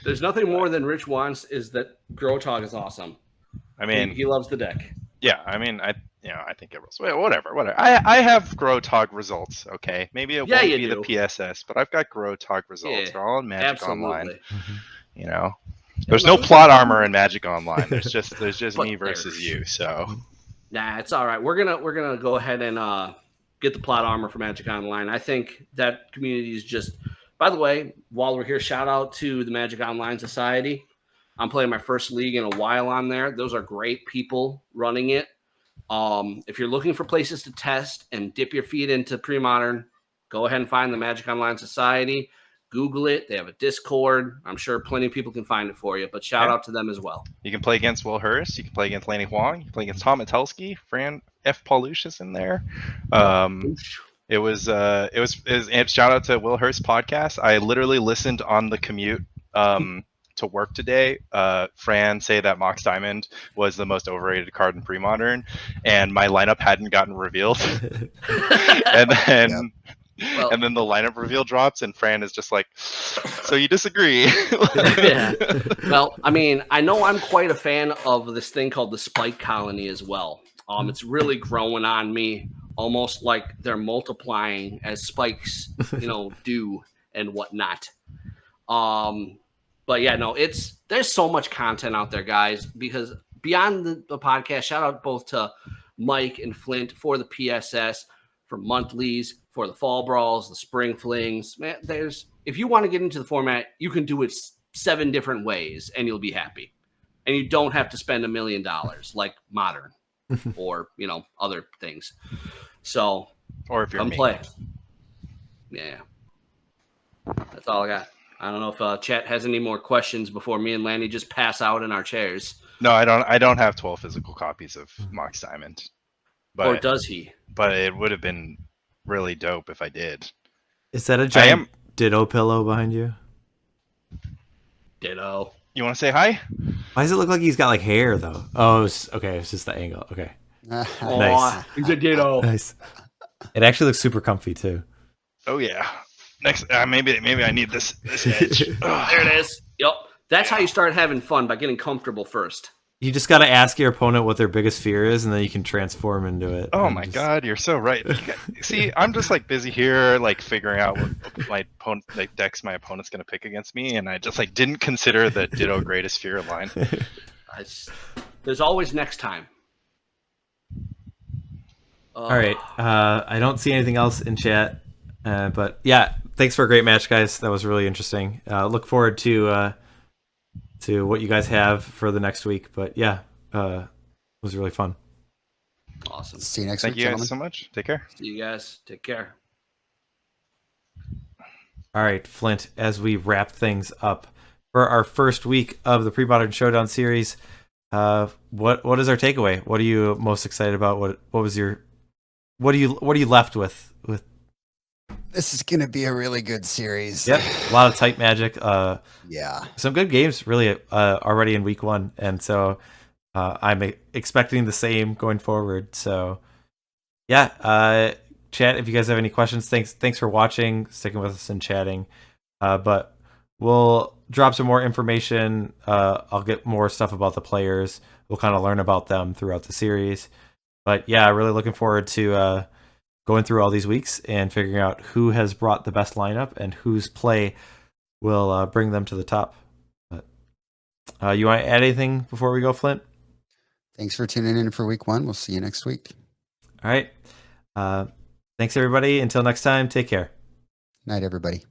There's nothing more than Rich wants is that Grotog is awesome. I mean, he loves the deck. yeah, I mean, I think it was whatever. I have Grotog results. Okay, maybe it Yeah, won't you be do. the PSS, but I've got Grotog results. Yeah, They're all in Magic Online. absolutely. You know, there's no plot armor in Magic Online. There's just me versus you. So Nah, it's all right. We're gonna go ahead and get the plot armor for Magic Online. I think that community is just. By the way, while we're here, shout out to the Magic Online Society. I'm playing my first league in a while on there. Those are great people running it. If you're looking for places to test and dip your feet into pre-modern, go ahead and find the Magic Online Society. Google it. They have a Discord. I'm sure plenty of people can find it for you, but shout out to them as well. you can play against Will Hirst. You can play against Lanny Huang. You can play against Tom Metelsky. Fran F. Paulush in there. It was shout out to Will Hirst podcast. I literally listened on the commute to work today. Fran say that Mox Diamond was the most overrated card in pre-modern, and my lineup hadn't gotten revealed. and then and then the lineup reveal drops, and Fran is just like, "So you disagree?" Yeah. Well, I mean, I know I'm quite a fan of this thing called the Spike Colony as well. It's really growing on me, almost like they're multiplying as spikes, do and whatnot. But yeah, no, there's so much content out there, guys, because beyond the podcast, shout out both to Mike and Flint for the PSS, for monthlies, for the fall brawls, the spring flings. Man, if you want to get into the format, you can do it 7 different ways and you'll be happy. And you don't have to spend $1 million like modern or, other things. So, or if you're come me. play. Yeah. That's all I got. I don't know if chat has any more questions before me and Lanny just pass out in our chairs. No, I don't have 12 physical copies of Mox Diamond. But, or does he? But it would have been really dope if I did. Is that a giant Ditto pillow behind you? Ditto. You want to say hi? Why does it look like he's got like hair though? Oh, okay. It's just the angle. Okay. Nice. He's a Ditto. Nice. It actually looks super comfy too. Oh yeah. Next, maybe I need this edge. There it is. Yep. That's how you start having fun, by getting comfortable first. You just got to ask your opponent what their biggest fear is, and then you can transform into it. Oh my god, you're so right. See, I'm just like busy here, like figuring out what my opponent, like decks my opponent's gonna pick against me, and I just like didn't consider the Ditto Greatest Fear line. There's always next time. All right. I don't see anything else in chat, but yeah, thanks for a great match, guys. That was really interesting. Look forward to what you guys have for the next week. But yeah, it was really fun. Awesome. See you next week. Thank you guys so much. Take care. See you guys. Take care. All right, Flint, as we wrap things up for our first week of the Premodern Showdown series, what is our takeaway? What are you most excited about? What are you left with? This is going to be a really good series. Yep, a lot of tight Magic. Yeah, some good games really already in week 1, and so I'm expecting the same going forward. So yeah, chat if you guys have any questions. Thanks for watching, sticking with us and chatting. But we'll drop some more information. I'll get more stuff about the players. We'll kind of learn about them throughout the series. But yeah, really looking forward to going through all these weeks and figuring out who has brought the best lineup and whose play will bring them to the top. But, you want to add anything before we go, Flint? Thanks for tuning in for week 1. We'll see you next week. All right. Thanks, everybody. Until next time, take care. Night, everybody.